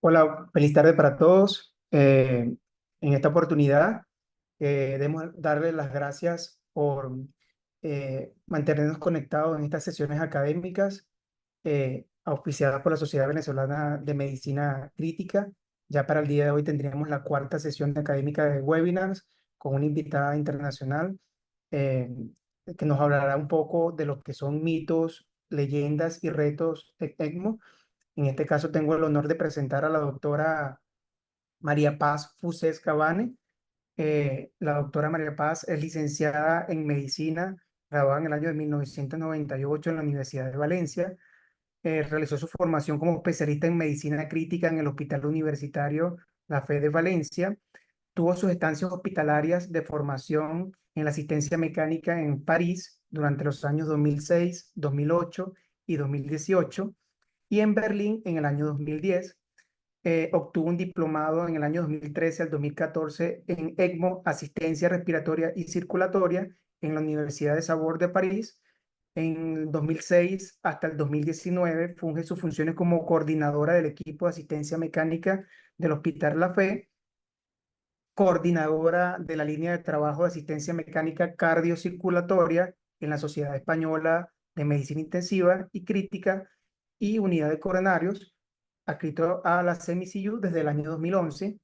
Hola, feliz tarde para todos. En esta oportunidad queremos darle las gracias por mantenernos conectados en estas sesiones académicas auspiciadas por la Sociedad Venezolana de Medicina Crítica. Ya para el día de hoy tendríamos la cuarta sesión académica de webinars con una invitada internacional eh, que nos hablará un poco de lo que son mitos, leyendas y retos de ECMO. En este caso tengo el honor de presentar a la doctora María Paz Fusés Cabane. La doctora María Paz es licenciada en medicina, graduada en el año de 1998 en la Universidad de Valencia. Realizó su formación como especialista en medicina crítica en el Hospital Universitario La Fe de Valencia. Tuvo sus estancias hospitalarias de formación en la asistencia mecánica en París durante los años 2006, 2008 y 2018 y en Berlín en el año 2010. Obtuvo un diplomado en el año 2013 al 2014 en ECMO, asistencia respiratoria y circulatoria en la Universidad de Savoie de París. En el 2006 hasta el 2019 funge sus funciones como coordinadora del equipo de asistencia mecánica del Hospital La Fe, coordinadora de la línea de trabajo de asistencia mecánica cardiocirculatoria en la Sociedad Española de Medicina Intensiva y Crítica y Unidad de Coronarios, adscrito a la CMCU desde el año 2011,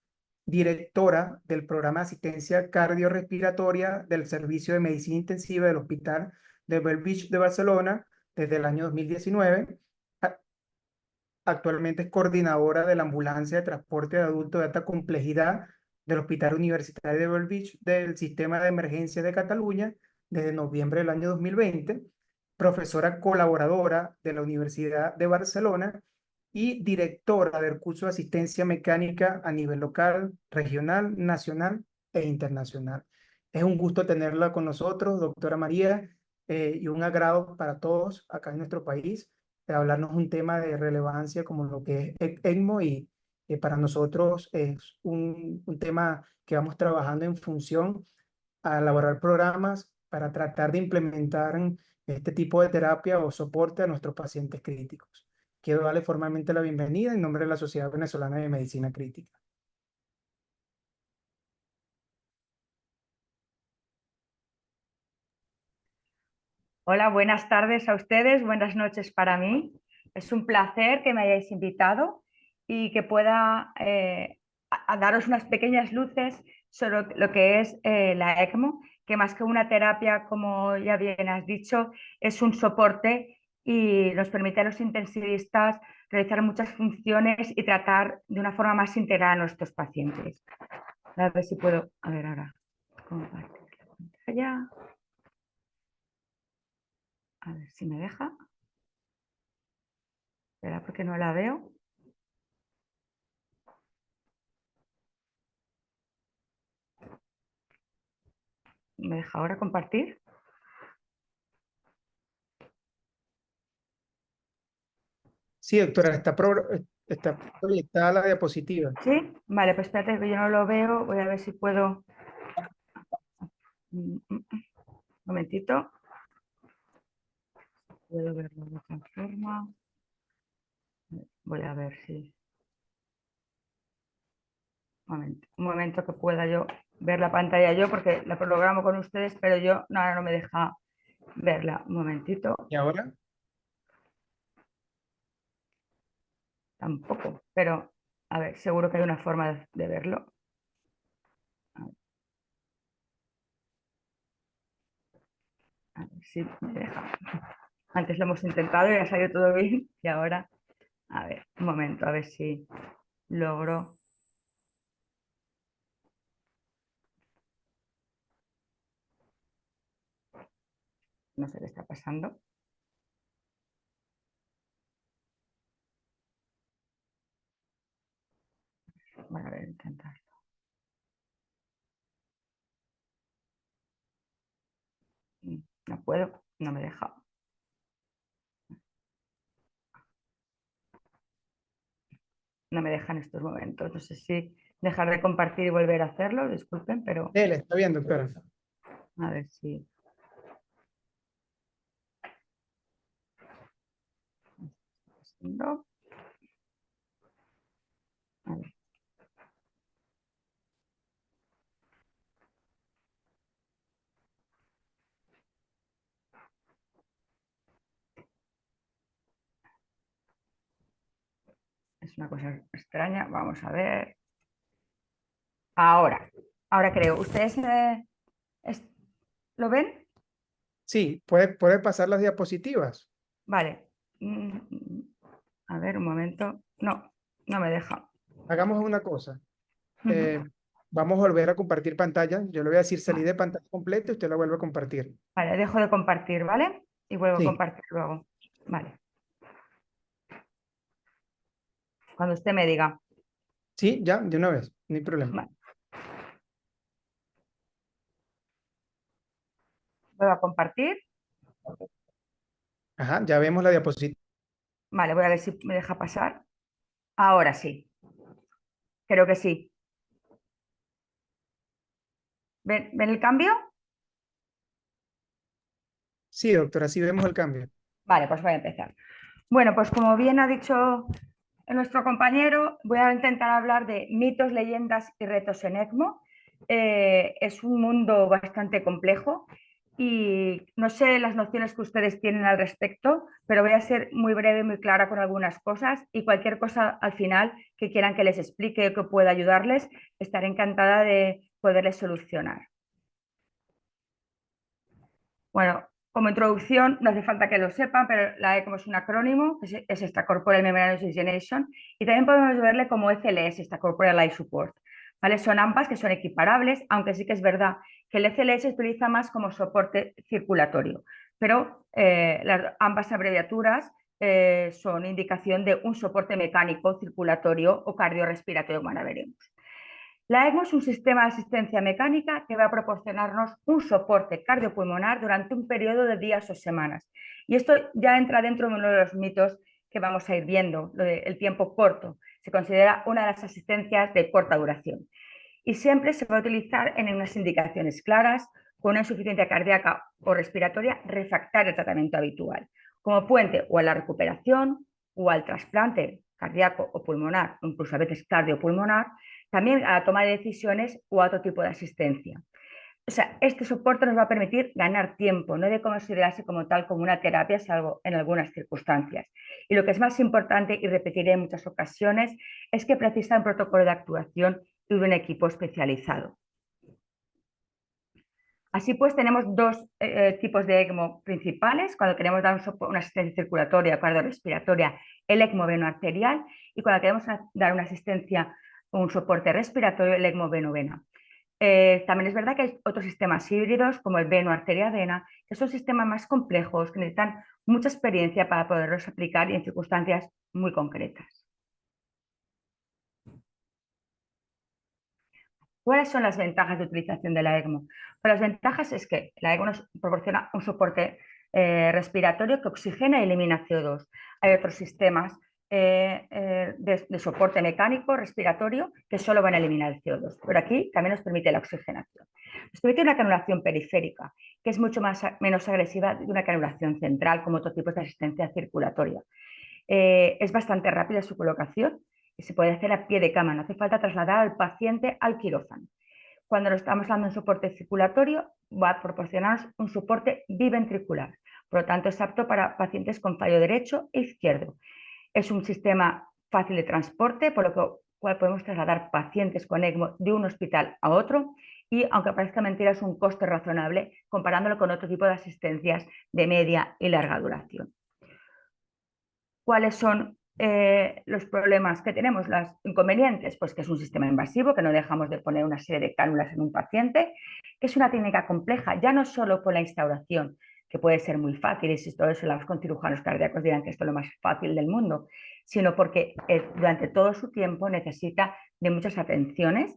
directora del programa de asistencia cardiorrespiratoria del Servicio de Medicina Intensiva del Hospital de Bellvitge de Barcelona desde el año 2019. A- Actualmente es coordinadora de la ambulancia de transporte de adultos de alta complejidad del Hospital Universitario de Bellvitge del Sistema de Emergencias de Cataluña desde noviembre del año 2020, profesora colaboradora de la Universidad de Barcelona y directora del curso de asistencia mecánica a nivel local, regional, nacional e internacional. Es un gusto tenerla con nosotros, doctora María, y un agrado para todos acá en nuestro país de hablarnos un tema de relevancia como lo que es ECMO y para nosotros es un tema que vamos trabajando en función a elaborar programas para tratar de implementar este tipo de terapia o soporte a nuestros pacientes críticos. Quiero darle formalmente la bienvenida en nombre de la Sociedad Venezolana de Medicina Crítica. Hola, buenas tardes a ustedes, buenas noches para mí. Es un placer que me hayáis invitado y que pueda a daros unas pequeñas luces sobre lo que es la ECMO, que más que una terapia, como ya bien has dicho, es un soporte y nos permite a los intensivistas realizar muchas funciones y tratar de una forma más integral a nuestros pacientes. A ver si puedo, a ver ahora, compartir la pantalla, a ver si me deja. ¿Será porque no la veo? ¿Me deja ahora compartir? Sí, doctora, está proyectada la diapositiva. ¿Sí? Vale, pues espérate que yo no lo veo. Voy a ver si puedo. Un momentito. Puedo verlo de otra forma. Voy a ver si. Un momento que pueda yo ver la pantalla yo, porque la programo con ustedes, pero yo no, ahora no me deja verla. Un momentito. ¿Y ahora? Tampoco. Pero, a ver, seguro que hay una forma de verlo. A ver si me deja. Antes lo hemos intentado y ha salido todo bien. Y ahora, a ver, un momento, a ver si logro. No sé qué está pasando. Voy a ver, intentar. No puedo, no me deja. No me deja en estos momentos. No sé si dejar de compartir y volver a hacerlo. Disculpen, pero Dele, está bien, doctora. a ver si. No. Es una cosa extraña. Vamos a ver. Ahora creo. ¿Ustedes es- lo ven? Sí, puede pasar las diapositivas. Vale. Mm, A ver, un momento. No, no me deja. Hagamos una cosa. Ujú. eh, Vamos a volver a compartir pantalla. Yo le voy a decir salir Vale, de pantalla completa y usted la vuelve a compartir. vale, dejo de compartir, ¿vale? Y vuelvo a Sí, compartir luego. Vale. Cuando usted me diga. sí, ya, de una vez, no hay problema. Vale. Vuelvo a compartir. Ajá, ya vemos la diapositiva. Vale, voy a ver si me deja pasar. Ahora sí. Creo que sí. ¿Ven el cambio? Sí, doctora, sí vemos el cambio. Vale, pues voy a empezar. Bueno, pues como bien ha dicho nuestro compañero, voy a intentar hablar de mitos, leyendas y retos en ECMO. Es un mundo bastante complejo y no sé las nociones que ustedes tienen al respecto, pero voy a ser muy breve, muy clara con algunas cosas y cualquier cosa al final que quieran que les explique o que pueda ayudarles, estaré encantada de poderles solucionar. Bueno, como introducción, no hace falta que lo sepan, pero la ECMO es un acrónimo, es Extracorporeal Membrane Oxygenation, y también podemos verle como ECLS, Extracorporeal Life Support. ¿Vale? Son ambas que son equiparables, aunque sí que es verdad que el ECLS se utiliza más como soporte circulatorio, pero ambas abreviaturas son indicación de un soporte mecánico, circulatorio o cardiorrespiratorio, como ahora veremos. La ECMO es un sistema de asistencia mecánica que va a proporcionarnos un soporte cardiopulmonar durante un periodo de días o semanas. Y esto ya entra dentro de uno de los mitos que vamos a ir viendo, el tiempo corto. Se considera una de las asistencias de corta duración. Y siempre se va a utilizar en unas indicaciones claras, con una insuficiencia cardíaca o respiratoria refractaria al tratamiento habitual, como puente o a la recuperación o al trasplante cardíaco o pulmonar, o incluso a veces cardiopulmonar, también a la toma de decisiones o a otro tipo de asistencia. O sea, este soporte nos va a permitir ganar tiempo, no de considerarse como tal como una terapia, salvo en algunas circunstancias. Y lo que es más importante, y repetiré en muchas ocasiones, es que precisa un protocolo de actuación y de un equipo especializado. Así pues, tenemos dos tipos de ECMO principales. Cuando queremos dar una asistencia circulatoria, cardiorrespiratoria, el ECMO venoarterial, y cuando queremos dar una asistencia o un soporte respiratorio, el ECMO veno-vena. También es verdad que hay otros sistemas híbridos, como el veno-arteria-vena, que son sistemas más complejos, que necesitan mucha experiencia para poderlos aplicar y en circunstancias muy concretas. ¿Cuáles son las ventajas de utilización de la ECMO? Pues las ventajas es que la ECMO nos proporciona un soporte respiratorio que oxigena y elimina CO2. Hay otros sistemas de soporte mecánico respiratorio que solo van a eliminar el CO2, pero aquí también nos permite la oxigenación. Nos permite una canulación periférica, que es mucho menos agresiva de una canulación central, como otros tipos de asistencia circulatoria. Es bastante rápida su colocación y se puede hacer a pie de cama, no hace falta trasladar al paciente al quirófano. Cuando lo estamos dando en soporte circulatorio, va a proporcionarnos un soporte biventricular, por lo tanto es apto para pacientes con fallo derecho e izquierdo. Es un sistema fácil de transporte, por lo cual podemos trasladar pacientes con ECMO de un hospital a otro y, aunque parezca mentira, es un coste razonable comparándolo con otro tipo de asistencias de media y larga duración. ¿Cuáles son los problemas que tenemos, los inconvenientes? Pues que es un sistema invasivo, que no dejamos de poner una serie de cánulas en un paciente, que es una técnica compleja, ya no solo por la instauración, que puede ser muy fácil, y si todo eso hablamos con cirujanos cardíacos dirán que esto es lo más fácil del mundo, sino porque durante todo su tiempo necesita de muchas atenciones.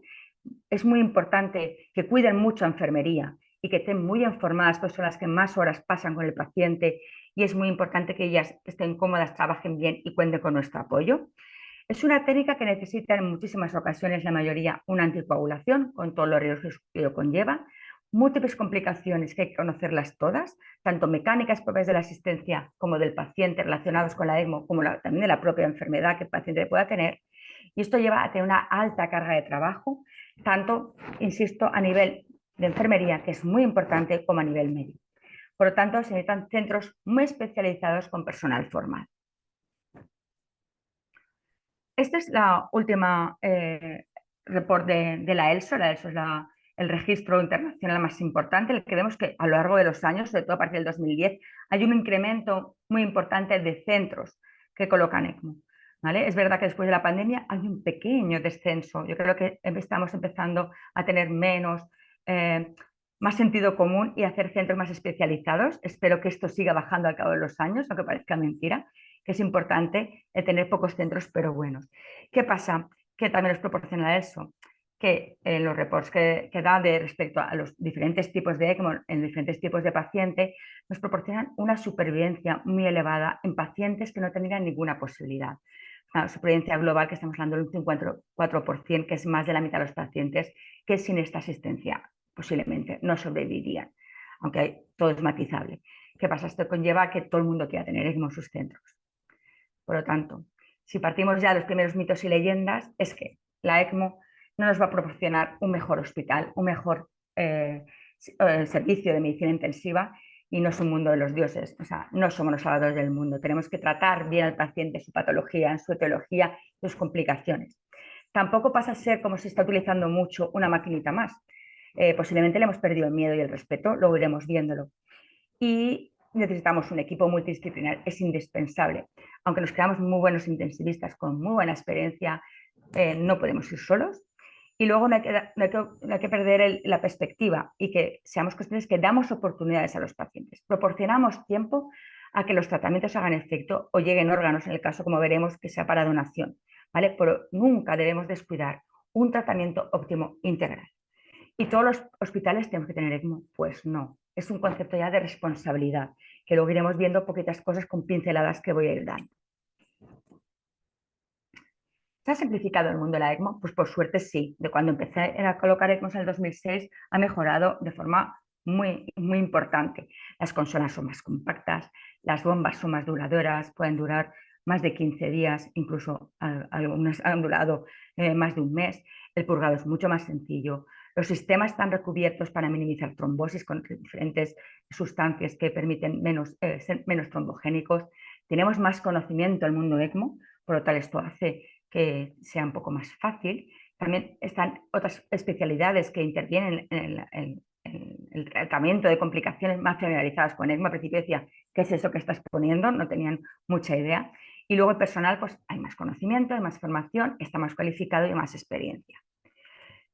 Es muy importante que cuiden mucho a enfermería y que estén muy informadas, pues son las que más horas pasan con el paciente y es muy importante que ellas estén cómodas, trabajen bien y cuenten con nuestro apoyo. Es una técnica que necesita en muchísimas ocasiones, la mayoría, una anticoagulación con todos los riesgos que ello conlleva, múltiples complicaciones que hay que conocerlas todas, tanto mecánicas propias de la asistencia como del paciente relacionadas con la ECMO, como también de la propia enfermedad que el paciente pueda tener. Y esto lleva a tener una alta carga de trabajo, tanto, insisto, a nivel de enfermería, que es muy importante, como a nivel médico. Por lo tanto, se necesitan centros muy especializados con personal formal. Esta es la última report de la ELSO. La ELSO es el registro internacional más importante, en el que vemos que a lo largo de los años, sobre todo a partir del 2010, hay un incremento muy importante de centros que colocan ECMO. ¿Vale? Es verdad que después de la pandemia hay un pequeño descenso. Yo creo que estamos empezando a tener más sentido común y hacer centros más especializados. Espero que esto siga bajando al cabo de los años, aunque parezca mentira, que es importante tener pocos centros pero buenos. ¿Qué pasa? Que también nos proporciona eso, que en los reports que da respecto a los diferentes tipos de ECMO en diferentes tipos de paciente, nos proporcionan una supervivencia muy elevada en pacientes que no tendrían ninguna posibilidad. Una supervivencia global que estamos hablando de un 54%, que es más de la mitad de los pacientes que sin esta asistencia posiblemente no sobrevivirían, aunque todo es matizable. ¿Qué pasa? Esto conlleva que todo el mundo quiera tener ECMO en sus centros. Por lo tanto, si partimos ya de los primeros mitos y leyendas, es que la ECMO no nos va a proporcionar un mejor hospital, un mejor servicio de medicina intensiva, y no es un mundo de los dioses. O sea, no somos los salvadores del mundo. Tenemos que tratar bien al paciente, su patología, su etiología, sus complicaciones. Tampoco pasa a ser, como se está utilizando mucho, una maquinita más. Posiblemente le hemos perdido el miedo y el respeto, luego iremos viéndolo. Y necesitamos un equipo multidisciplinar, es indispensable. Aunque nos creamos muy buenos intensivistas con muy buena experiencia, no podemos ir solos. Y luego no hay que perder la perspectiva y que seamos conscientes que damos oportunidades a los pacientes. Proporcionamos tiempo a que los tratamientos hagan efecto o lleguen órganos, en el caso, como veremos, que sea para donación, ¿vale? Pero nunca debemos descuidar un tratamiento óptimo integral. ¿Y todos los hospitales tenemos que tener ECMO? Pues no, es un concepto ya de responsabilidad, que luego iremos viendo poquitas cosas con pinceladas que voy a ir dando. ¿Se ha simplificado el mundo de la ECMO? Pues por suerte sí. De cuando empecé a colocar ECMOs en el 2006 ha mejorado de forma muy, muy importante. Las consolas son más compactas, las bombas son más duraderas, pueden durar más de 15 días, incluso algunas han durado más de un mes. El purgado es mucho más sencillo. Los sistemas están recubiertos para minimizar trombosis con diferentes sustancias que permiten ser menos trombogénicos. Tenemos más conocimiento del mundo ECMO, por lo tal esto hace que sea un poco más fácil. También están otras especialidades que intervienen en el tratamiento de complicaciones más familiarizadas con ECMO. Al principio decía, ¿qué es eso que estás poniendo? No tenían mucha idea. Y luego el personal, pues hay más conocimiento, hay más formación, está más cualificado y hay más experiencia.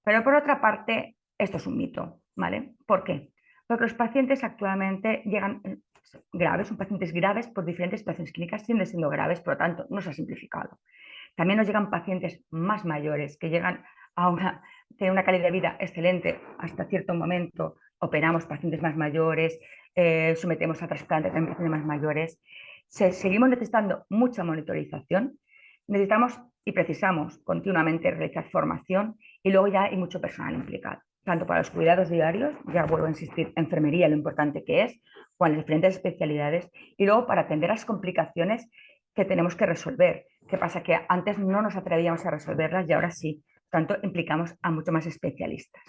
Pero por otra parte, esto es un mito, ¿vale? ¿Por qué? Porque los pacientes actualmente llegan graves, son pacientes graves por diferentes situaciones clínicas, siguen siendo graves, por lo tanto, no se ha simplificado. También nos llegan pacientes más mayores que llegan a tener una calidad de vida excelente hasta cierto momento. Operamos pacientes más mayores, sometemos a trasplantes en pacientes más mayores. Seguimos necesitando mucha monitorización. Necesitamos y precisamos continuamente realizar formación y luego ya hay mucho personal implicado, tanto para los cuidados diarios, ya vuelvo a insistir, enfermería, lo importante que es, con las diferentes especialidades, y luego para atender las complicaciones que tenemos que resolver. ¿Qué pasa? Que antes no nos atrevíamos a resolverlas y ahora sí. Por tanto, implicamos a mucho más especialistas.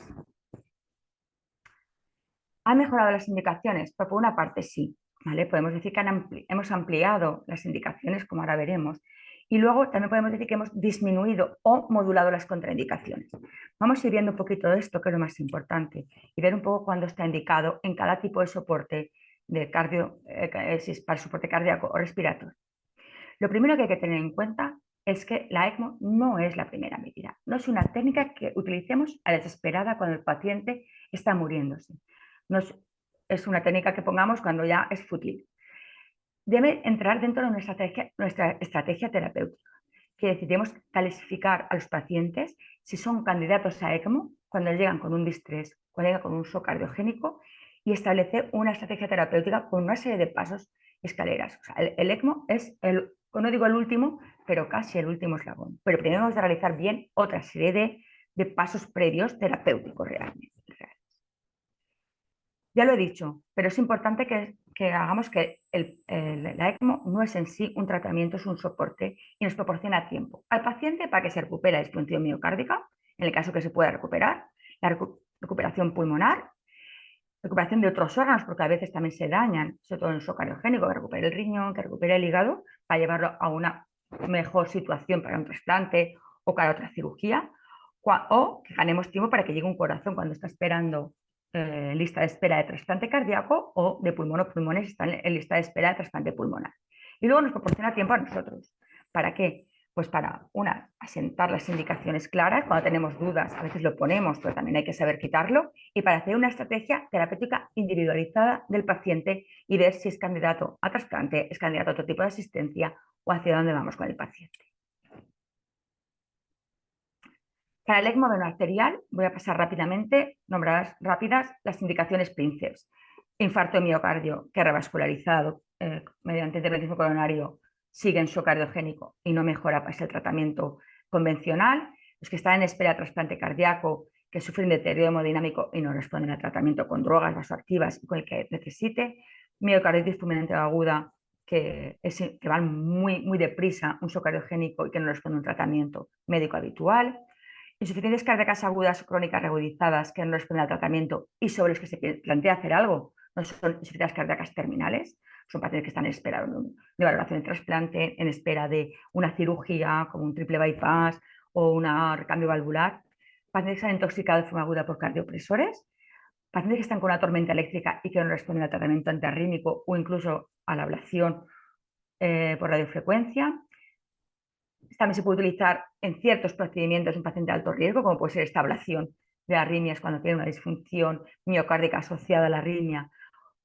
¿Han mejorado las indicaciones? Pues por una parte sí, ¿vale? Podemos decir que hemos ampliado las indicaciones, como ahora veremos, y luego también podemos decir que hemos disminuido o modulado las contraindicaciones. Vamos a ir viendo un poquito de esto, que es lo más importante, y ver un poco cuándo está indicado en cada tipo de soporte de para el soporte cardíaco o respiratorio. Lo primero que hay que tener en cuenta es que la ECMO no es la primera medida, no es una técnica que utilicemos a la desesperada cuando el paciente está muriéndose. No es una técnica que pongamos cuando ya es fútil. Debe entrar dentro de nuestra estrategia terapéutica, que decidimos clasificar a los pacientes si son candidatos a ECMO cuando llegan con un distrés, cuando llegan con un shock cardiogénico, y establecer una estrategia terapéutica con una serie de pasos, escaleras. O sea, el ECMO es no digo el último, pero casi el último eslabón. Pero primero hemos de realizar bien otra serie de pasos previos terapéuticos realmente. Ya lo he dicho, pero es importante que hagamos que la ECMO no es en sí un tratamiento, es un soporte y nos proporciona tiempo al paciente para que se recupere la disfunción miocárdica, en el caso que se pueda recuperar, la recuperación pulmonar, recuperación de otros órganos, porque a veces también se dañan, sobre todo en el shock cardiogénico, que recupere el riñón, que recupere el hígado, para llevarlo a una mejor situación para un trasplante o para otra cirugía, o que ganemos tiempo para que llegue un corazón cuando está esperando lista de espera de trasplante cardíaco, o de pulmón o pulmones están en lista de espera de trasplante pulmonar. Y luego nos proporciona tiempo a nosotros. ¿Para qué? Pues para, una, asentar las indicaciones claras. Cuando tenemos dudas, a veces lo ponemos, pero también hay que saber quitarlo. Y para hacer una estrategia terapéutica individualizada del paciente y ver si es candidato a trasplante, es candidato a otro tipo de asistencia o hacia dónde vamos con el paciente. Para el ECMO venoarterial voy a pasar rápidamente, nombradas rápidas, las indicaciones Princeps. Infarto de miocardio que revascularizado mediante intervención coronario sigue en shock cardiogénico y no mejora para el tratamiento convencional. Los que están en espera de trasplante cardíaco, que sufren deterioro hemodinámico y no responden al tratamiento con drogas vasoactivas y con el que necesite. Miocarditis fulminante aguda, que van muy deprisa, un shock cardiogénico y que no responde a un tratamiento médico habitual. Insuficiencias cardíacas agudas o crónicas reagudizadas que no responden al tratamiento y sobre los que se plantea hacer algo, no son insuficiencias cardíacas terminales, son pacientes que están en espera de valoración de trasplante, en espera de una cirugía como un triple bypass o un recambio valvular, pacientes que se han intoxicado de forma aguda por cardiopresores, pacientes que están con una tormenta eléctrica y que no responden al tratamiento antiarrítmico o incluso a la ablación por radiofrecuencia. También se puede utilizar en ciertos procedimientos en paciente de alto riesgo, como puede ser esta ablación de arritmias cuando tiene una disfunción miocárdica asociada a la arritmia,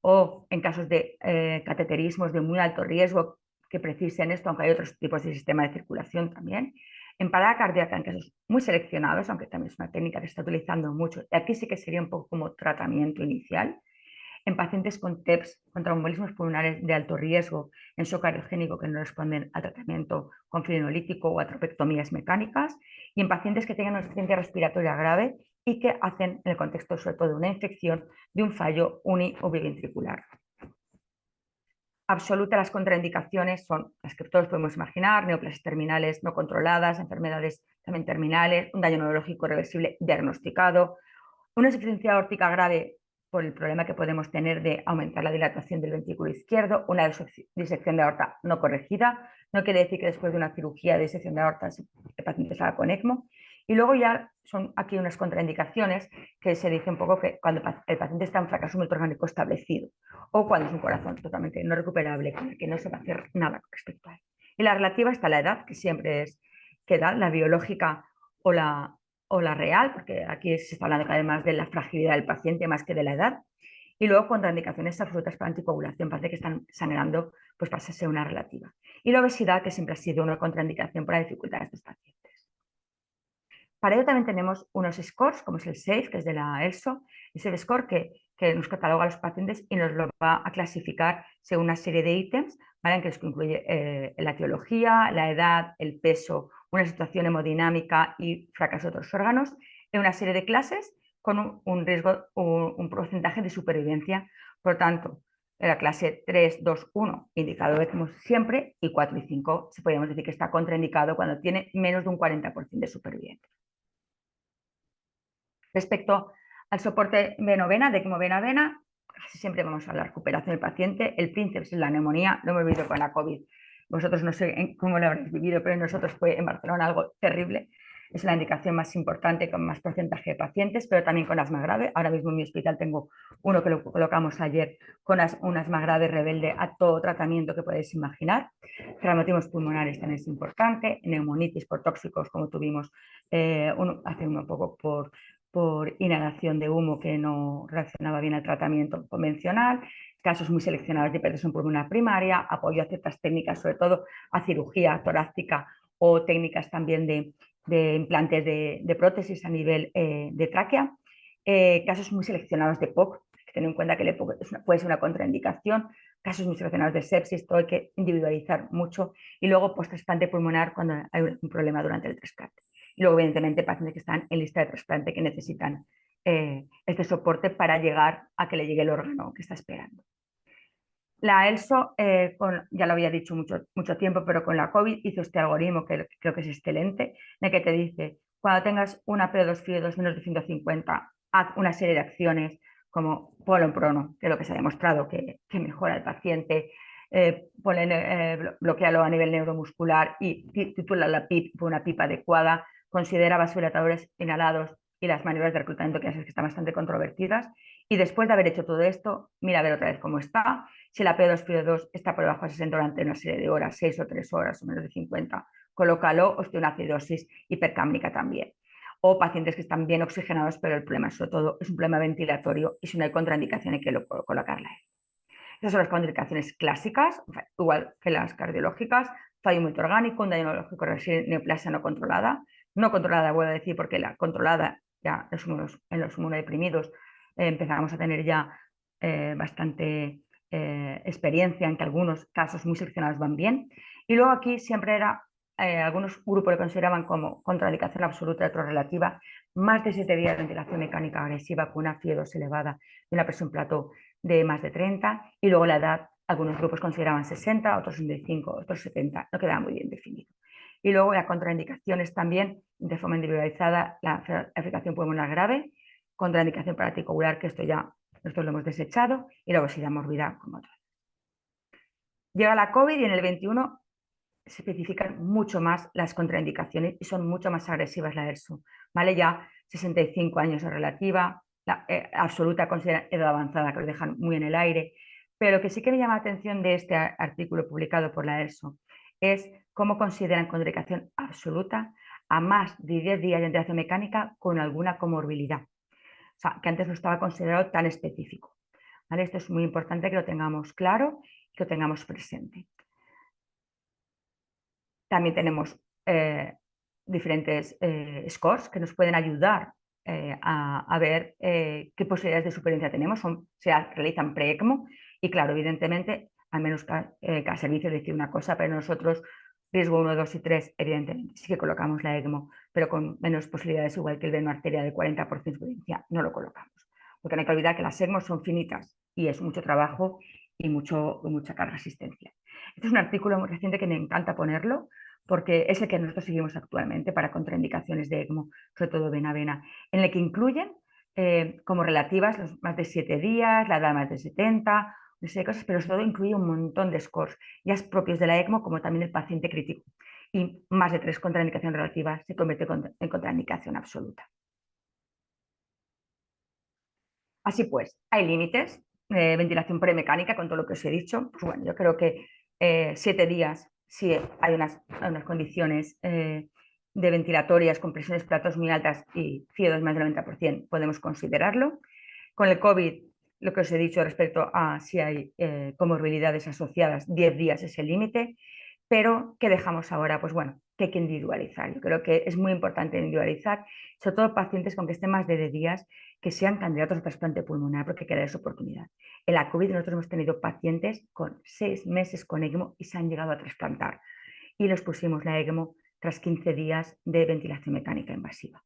o en casos de cateterismos de muy alto riesgo que precisen esto, aunque hay otros tipos de sistema de circulación también. En parada cardíaca, en casos muy seleccionados, aunque también es una técnica que se está utilizando mucho, y aquí sí que sería un poco como tratamiento inicial. En pacientes con TEPS, con tromboembolismos pulmonares de alto riesgo, en shock cardiogénico que no responden al tratamiento con fibrinolítico o a tropectomías mecánicas, y en pacientes que tengan una insuficiencia respiratoria grave y que hacen, en el contexto sobre todo de una infección, de un fallo uni o biventricular. Absoluta, las contraindicaciones son las que todos podemos imaginar: neoplasias terminales no controladas, enfermedades también terminales, un daño neurológico irreversible diagnosticado, una insuficiencia aórtica grave por el problema que podemos tener de aumentar la dilatación del ventrículo izquierdo, una disección de aorta no corregida. No quiere decir que después de una cirugía de disección de aorta el paciente salga con ECMO. Y luego ya son aquí unas contraindicaciones que se dice un poco que cuando el paciente está en fracaso multiorgánico establecido o cuando es un corazón totalmente no recuperable, con el que no se va a hacer nada respecto a él. Y la relativa está la edad, que siempre es que da la biológica o la real, porque aquí se está hablando cada vez más de la fragilidad del paciente más que de la edad. Y luego contraindicaciones absolutas para anticoagulación, parece que están sangrando, pues pasa a ser una relativa. Y la obesidad, que siempre ha sido una contraindicación para la dificultad de estos pacientes. Para ello también tenemos unos scores, como es el SAFE, que es de la ELSO, es el score que nos cataloga a los pacientes y nos lo va a clasificar según una serie de ítems, ¿vale? En que incluye la etiología, la edad, el peso, una situación hemodinámica y fracaso de otros órganos, en una serie de clases con un riesgo, un porcentaje de supervivencia. Por lo tanto, en la clase 3, 2, 1, indicado como siempre, y 4 y 5, se podríamos decir que está contraindicado cuando tiene menos de un 40% de supervivencia. Respecto al soporte veno-vena, de ECMO vena-vena, casi siempre vamos a la recuperación del paciente. El Princeps es la neumonía, lo hemos vivido con la COVID. Vosotros no sé cómo lo habréis vivido, pero nosotros fue en Barcelona algo terrible. Es la indicación más importante con más porcentaje de pacientes, pero también con asma grave. Ahora mismo en mi hospital tengo uno que lo colocamos ayer con un asma grave rebelde a todo tratamiento que podéis imaginar. Traumatismos pulmonares también es importante, neumonitis por tóxicos como tuvimos hace un poco por inhalación de humo que no reaccionaba bien al tratamiento convencional, casos muy seleccionados de hipertensión pulmonar primaria, apoyo a ciertas técnicas, sobre todo a cirugía torácica o técnicas también de implantes de prótesis a nivel de tráquea, casos muy seleccionados de POC, tener en cuenta que el EPOC puede ser una contraindicación, casos muy seleccionados de sepsis, todo hay que individualizar mucho, y luego post-trasplante pulmonar cuando hay un problema durante el trasplante. Y luego, evidentemente, pacientes que están en lista de trasplante que necesitan este soporte para llegar a que le llegue el órgano que está esperando. La ELSO, ya lo había dicho mucho tiempo, pero con la COVID hizo este algoritmo que creo que es excelente, en el que te dice, cuando tengas una PO2 FIO2 menos de 150, haz una serie de acciones como polo en prono, que es lo que se ha demostrado que mejora el paciente, bloquealo a nivel neuromuscular y titula la PIP por una PIP adecuada, considera vasodilatadores inhalados y las maniobras de reclutamiento que están bastante controvertidas. Y después de haber hecho todo esto, mira a ver otra vez cómo está. Si la P2, PO2 está por debajo de 60 durante una serie de horas, 6 o 3 horas o menos de 50, colócalo, o una acidosis hipercámnica también. O pacientes que están bien oxigenados, pero el problema sobre todo es un problema ventilatorio y si no hay contraindicación hay que colocarla. Esas son las contraindicaciones clásicas, igual que las cardiológicas: fallo multiorgánico, un daño neurológico, neoplasia no controlada. No controlada, voy a decir, porque la controlada ya en los inmunodeprimidos empezamos a tener ya bastante experiencia en que algunos casos muy seleccionados van bien. Y luego aquí siempre era, algunos grupos lo consideraban como contraindicación absoluta y otro relativa, más de 7 días de ventilación mecánica agresiva con una FIO2 elevada y una presión plató de más de 30, y luego la edad, algunos grupos consideraban 60, otros 65, otros 70, no quedaba muy bien definido. Y luego las contraindicaciones también, de forma individualizada, la afectación pulmonar grave, contraindicación para anticoagular, que nosotros lo hemos desechado, y la obesidad mórbida como otra. Llega la COVID y en el 21 se especifican mucho más las contraindicaciones y son mucho más agresivas la ERSO, ¿vale? Ya 65 años es relativa, la absoluta considera edad avanzada, que lo dejan muy en el aire, pero lo que sí que me llama la atención de este artículo publicado por la ERSO es cómo consideran contraindicación absoluta a más de 10 días de ventilación mecánica con alguna comorbilidad, o sea, que antes no estaba considerado tan específico, ¿vale? Esto es muy importante que lo tengamos claro y que lo tengamos presente. También tenemos diferentes scores que nos pueden ayudar a ver qué posibilidades de supervivencia tenemos. Se realizan pre-ECMO y, claro, evidentemente, al menos cada servicio decir una cosa, pero nosotros, riesgo 1, 2 y 3, evidentemente, sí que colocamos la ECMO, pero con menos posibilidades, igual que el veno arterial de 40% de supervivencia, no lo colocamos. Porque no hay que olvidar que las ECMO son finitas y es mucho trabajo y mucha carga asistencial. Este es un artículo muy reciente que me encanta ponerlo, porque es el que nosotros seguimos actualmente para contraindicaciones de ECMO, sobre todo vena-vena, en el que incluyen como relativas los más de 7 días, la edad más de 70, no sé, cosas, pero sobre todo incluye un montón de scores, ya propios de la ECMO como también el paciente crítico. Y más de 3 contraindicaciones relativas se convierte en contraindicación absoluta. Así pues, hay límites, ventilación premecánica, con todo lo que os he dicho. Pues bueno, yo creo que 7 días, si hay unas condiciones de ventilatorias con presiones platos muy altas y FIO2 más del 90%, podemos considerarlo. Con el COVID, lo que os he dicho respecto a si hay comorbilidades asociadas, 10 días es el límite. Pero, ¿qué dejamos ahora? Pues bueno, que hay que individualizar. Yo creo que es muy importante individualizar, sobre todo pacientes con que estén más de 10 días, que sean candidatos a trasplante pulmonar, porque queda esa oportunidad. En la COVID nosotros hemos tenido pacientes con 6 meses con ECMO y se han llegado a trasplantar. Y les pusimos la ECMO tras 15 días de ventilación mecánica invasiva.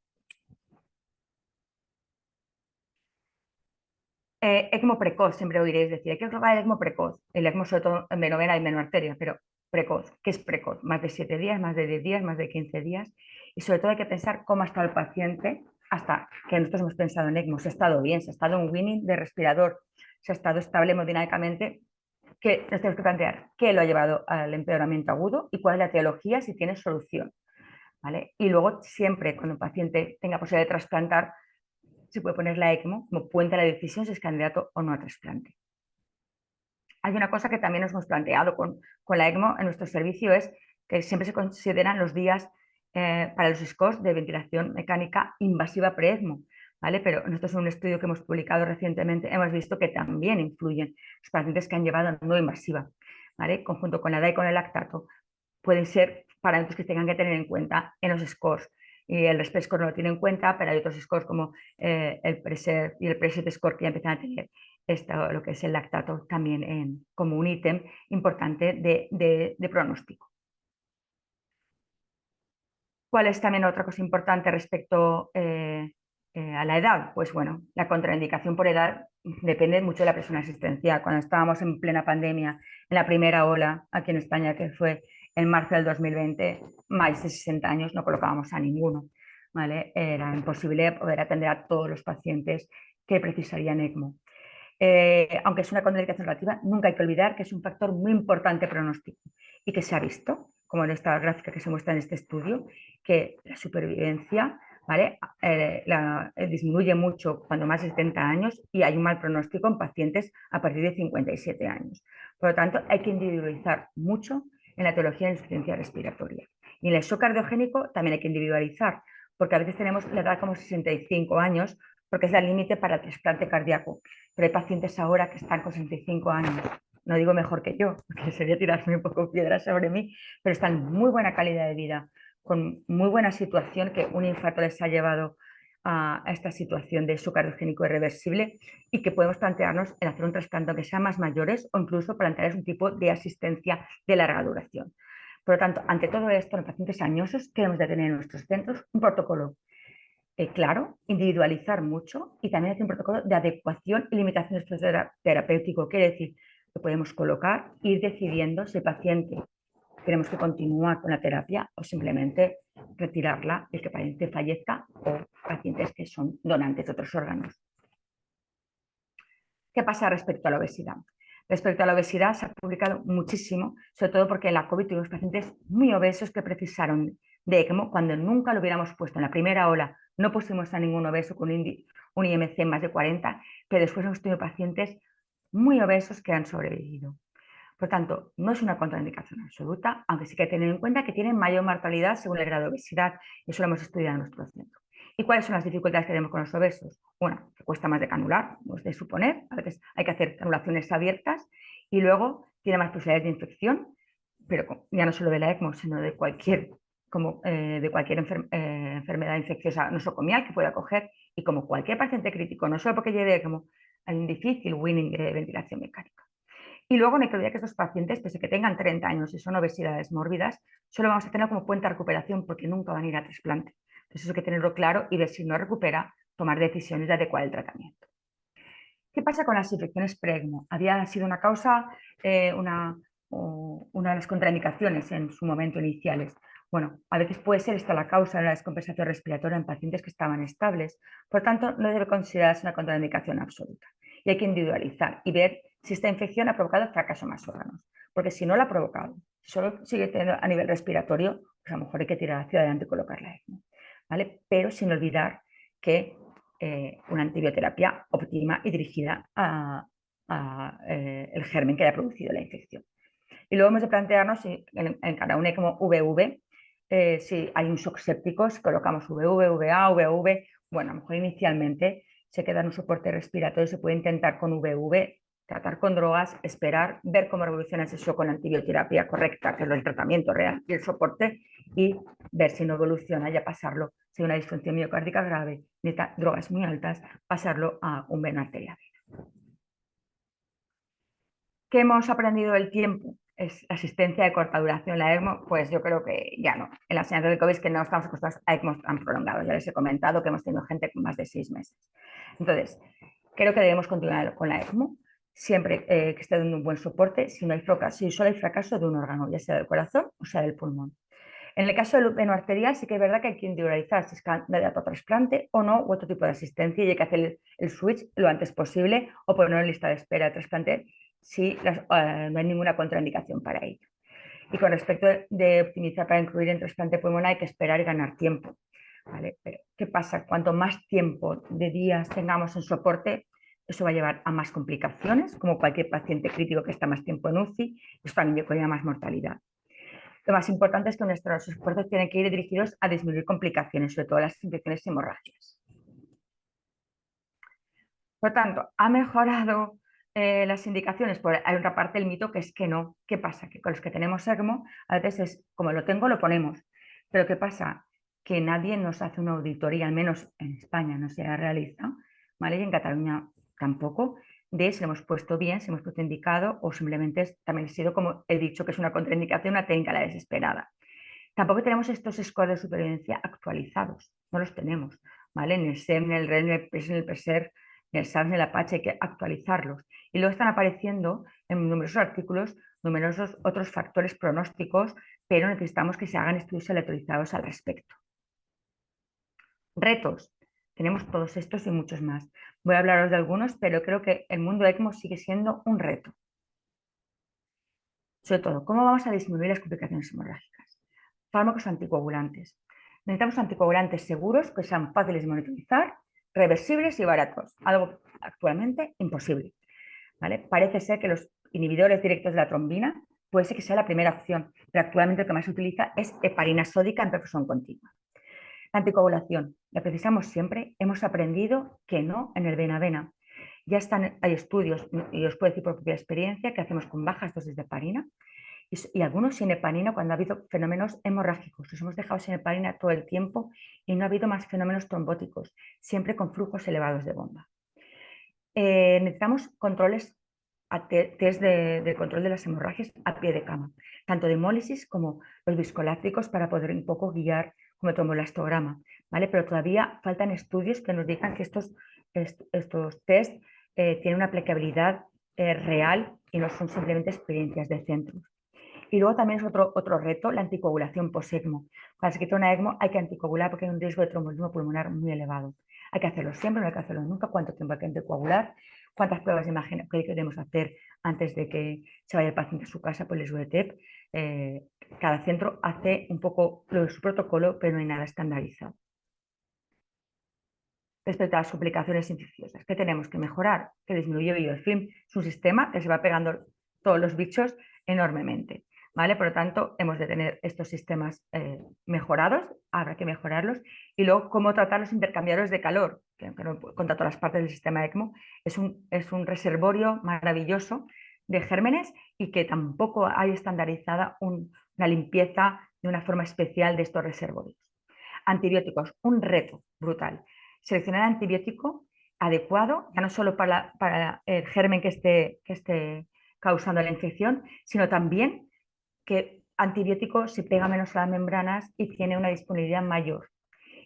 ECMO precoz, siempre oiréis decir, hay que colocar el ECMO precoz. El ECMO sobre todo en venovena y arteria, pero precoz. ¿Qué es precoz? Más de 7 días, más de 10 días, más de 15 días. Y sobre todo hay que pensar cómo ha estado el paciente hasta que nosotros hemos pensado en ECMO. Si ha estado bien, si ha estado en winning de respirador, si ha estado estable hemodinámicamente, que nos tenemos que plantear qué lo ha llevado al empeoramiento agudo y cuál es la etiología, si tiene solución, ¿vale? Y luego siempre cuando el paciente tenga posibilidad de trasplantar, se puede poner la ECMO como puente a la decisión si es candidato o no a trasplante. Hay una cosa que también nos hemos planteado con la ECMO en nuestro servicio, es que siempre se consideran los días para los scores de ventilación mecánica invasiva pre-ECMO, ¿vale? Pero nosotros en un estudio que hemos publicado recientemente hemos visto que también influyen los pacientes que han llevado no invasiva, ¿vale? Conjunto con la edad y con el lactato, pueden ser parámetros que tengan que tener en cuenta en los scores. Y el RESPECT score no lo tiene en cuenta, pero hay otros scores como el PRESERVE y el PRESET score que ya empiezan a tener lo que es el lactato también como un ítem importante de pronóstico. ¿Cuál es también otra cosa importante respecto a la edad? Pues bueno, la contraindicación por edad depende mucho de la presión asistencial. Cuando estábamos en plena pandemia, en la primera ola aquí en España, que fue en marzo del 2020, más de 60 años no colocábamos a ninguno, ¿vale? Era imposible poder atender a todos los pacientes que precisarían ECMO. Aunque es una contraindicación relativa, nunca hay que olvidar que es un factor muy importante pronóstico y que se ha visto, como en esta gráfica que se muestra en este estudio, que la supervivencia, ¿vale? Disminuye mucho cuando más de 70 años y hay un mal pronóstico en pacientes a partir de 57 años. Por lo tanto, hay que individualizar mucho en la etiología de insuficiencia respiratoria. Y en el shock cardiogénico también hay que individualizar, porque a veces tenemos la edad como 65 años, porque es el límite para el trasplante cardíaco. Pero hay pacientes ahora que están con 65 años, no digo mejor que yo, porque sería tirarme un poco piedras sobre mí, pero están en muy buena calidad de vida, con muy buena situación, que un infarto les ha llevado a esta situación de shock cardiogénico irreversible y que podemos plantearnos en hacer un trasplante que sea más mayores o incluso plantearles un tipo de asistencia de larga duración. Por lo tanto, ante todo esto, en pacientes añosos, queremos de tener en nuestros centros un protocolo claro, individualizar mucho y también hacer un protocolo de adecuación y limitación del esfuerzo terapéutico. Quiere decir que podemos colocar, ir decidiendo si el paciente tenemos que continuar con la terapia o simplemente retirarla y que el paciente fallezca o pacientes que son donantes de otros órganos. ¿Qué pasa respecto a la obesidad? Respecto a la obesidad se ha publicado muchísimo, sobre todo porque en la COVID tuvimos pacientes muy obesos que precisaron de ECMO cuando nunca lo hubiéramos puesto en la primera ola. No pusimos a ningún obeso con un IMC más de 40, pero después hemos tenido pacientes muy obesos que han sobrevivido. Por tanto, no es una contraindicación absoluta, aunque sí que hay que tener en cuenta que tienen mayor mortalidad según el grado de obesidad. Eso lo hemos estudiado en nuestro centro. ¿Y cuáles son las dificultades que tenemos con los obesos? Bueno, que cuesta más de canular, no es de suponer, a veces hay que hacer canulaciones abiertas y luego tiene más posibilidades de infección, pero ya no solo de la ECMO, sino de cualquier, enfermedad infecciosa nosocomial que pueda coger y como cualquier paciente crítico, no solo porque lleve ECMO, hay un difícil winning de ventilación mecánica. Y luego no hay que olvidar que estos pacientes, pese a que tengan 30 años y son obesidades mórbidas, solo vamos a tener como puente de recuperación porque nunca van a ir a trasplante. Entonces eso hay que tenerlo claro y ver si no recupera, tomar decisiones de adecuar el tratamiento. ¿Qué pasa con las infecciones pre-ECMO? Había sido una causa, una de las contraindicaciones en su momento iniciales. Bueno, a veces puede ser esta la causa de la descompensación respiratoria en pacientes que estaban estables. Por tanto, no debe considerarse una contraindicación absoluta. Y hay que individualizar y ver si esta infección ha provocado fracaso en más órganos. Porque si no la ha provocado, si solo sigue teniendo a nivel respiratorio, pues a lo mejor hay que tirar hacia adelante y colocar la ECMO. ¿Vale? Pero sin olvidar que una antibioterapia óptima y dirigida el germen que haya producido la infección. Y luego hemos de plantearnos si en cada una como VV, si hay un shock séptico, si colocamos VV, VA, VV, bueno, a lo mejor inicialmente se queda en un soporte respiratorio, se puede intentar con VV, tratar con drogas, esperar, ver cómo evoluciona ese shock con antibioterapia correcta, que es el tratamiento real y el soporte, y ver si no evoluciona, ya pasarlo, si hay una disfunción miocárdica grave, necesita drogas muy altas, pasarlo a un veno arterial. ¿Qué hemos aprendido del tiempo? Es asistencia de corta duración, la ECMO, pues yo creo que ya no. En la enseñanza del COVID es que no estamos acostumbrados a ECMO tan prolongados. Ya les he comentado que hemos tenido gente con más de 6 meses. Entonces, creo que debemos continuar con la ECMO, siempre que esté dando un buen soporte, si no hay fracaso, si solo hay fracaso de un órgano, ya sea del corazón o sea del pulmón. En el caso del veno arterial sí que es verdad que hay que individualizar si es candidato a trasplante o no, u otro tipo de asistencia, y hay que hacer el switch lo antes posible o ponerlo en lista de espera de trasplante si no hay ninguna contraindicación para ello. Y con respecto de optimizar para incluir en trasplante pulmonar hay que esperar y ganar tiempo. ¿Vale? Pero, ¿qué pasa? Cuanto más tiempo de días tengamos en soporte, eso va a llevar a más complicaciones, como cualquier paciente crítico que está más tiempo en UCI, eso también lleva más mortalidad. Lo más importante es que nuestros esfuerzos tienen que ir dirigidos a disminuir complicaciones, sobre todo las infecciones y hemorragias. Por tanto, ¿ha mejorado las indicaciones? Pues hay otra parte del mito que es que no. ¿Qué pasa? Que con los que tenemos ECMO, a veces es como lo tengo, lo ponemos. Pero ¿qué pasa? Que nadie nos hace una auditoría, al menos en España no se realiza, ¿vale? Y en Cataluña tampoco, de si lo hemos puesto bien, si hemos puesto indicado o simplemente también ha sido, como he dicho, que es una contraindicación, una técnica la desesperada. Tampoco tenemos estos scores de supervivencia actualizados, no los tenemos, ¿vale? En el SEM, en el REL, en el PES, en el PESER, en el SARS, en el Apache, hay que actualizarlos. Y luego están apareciendo en numerosos artículos numerosos otros factores pronósticos, pero necesitamos que se hagan estudios aleatorizados al respecto. Retos. Tenemos todos estos y muchos más. Voy a hablaros de algunos, pero creo que el mundo ECMO sigue siendo un reto. Sobre todo, ¿cómo vamos a disminuir las complicaciones hemorrágicas? Fármacos anticoagulantes. Necesitamos anticoagulantes seguros que sean fáciles de monitorizar, reversibles y baratos, algo actualmente imposible. ¿Vale? Parece ser que los inhibidores directos de la trombina puede ser que sea la primera opción, pero actualmente lo que más se utiliza es heparina sódica en perfusión continua. La anticoagulación, la precisamos siempre, hemos aprendido que no en el vena-vena. Ya hay estudios, y os puedo decir por propia experiencia, que hacemos con bajas dosis de heparina y algunos sin heparina cuando ha habido fenómenos hemorrágicos. Los hemos dejado sin heparina todo el tiempo y no ha habido más fenómenos trombóticos, siempre con flujos elevados de bomba. Necesitamos controles, test de control de las hemorragias a pie de cama, tanto de hemólisis como los viscolácticos para poder un poco guiar como trombolastograma, ¿vale? Pero todavía faltan estudios que nos digan que estos test tienen una aplicabilidad real y no son simplemente experiencias de centros. Y luego también es otro reto, la anticoagulación post-ECMO. Cuando se quita una ECMO hay que anticoagular porque hay un riesgo de trombolismo pulmonar muy elevado. Hay que hacerlo siempre, no hay que hacerlo nunca. ¿Cuánto tiempo hay que anticoagular? ¿Cuántas pruebas de imagen que debemos hacer antes de que se vaya el paciente a su casa por el SUETEP? Cada centro hace un poco lo de su protocolo, pero no hay nada estandarizado. Respecto a las complicaciones infecciosas, ¿qué tenemos que mejorar? Que disminuye el biofilm. Es un sistema que se va pegando todos los bichos enormemente. ¿Vale? Por lo tanto, hemos de tener estos sistemas mejorados, habrá que mejorarlos. Y luego, cómo tratar los intercambiadores de calor, que aunque no contra todas las partes del sistema ECMO, es un reservorio maravilloso de gérmenes y que tampoco hay estandarizada una limpieza de una forma especial de estos reservorios. Antibióticos, un reto brutal. Seleccionar antibiótico adecuado, ya no solo para el germen que esté causando la infección, sino también que antibiótico se pega menos a las membranas y tiene una disponibilidad mayor.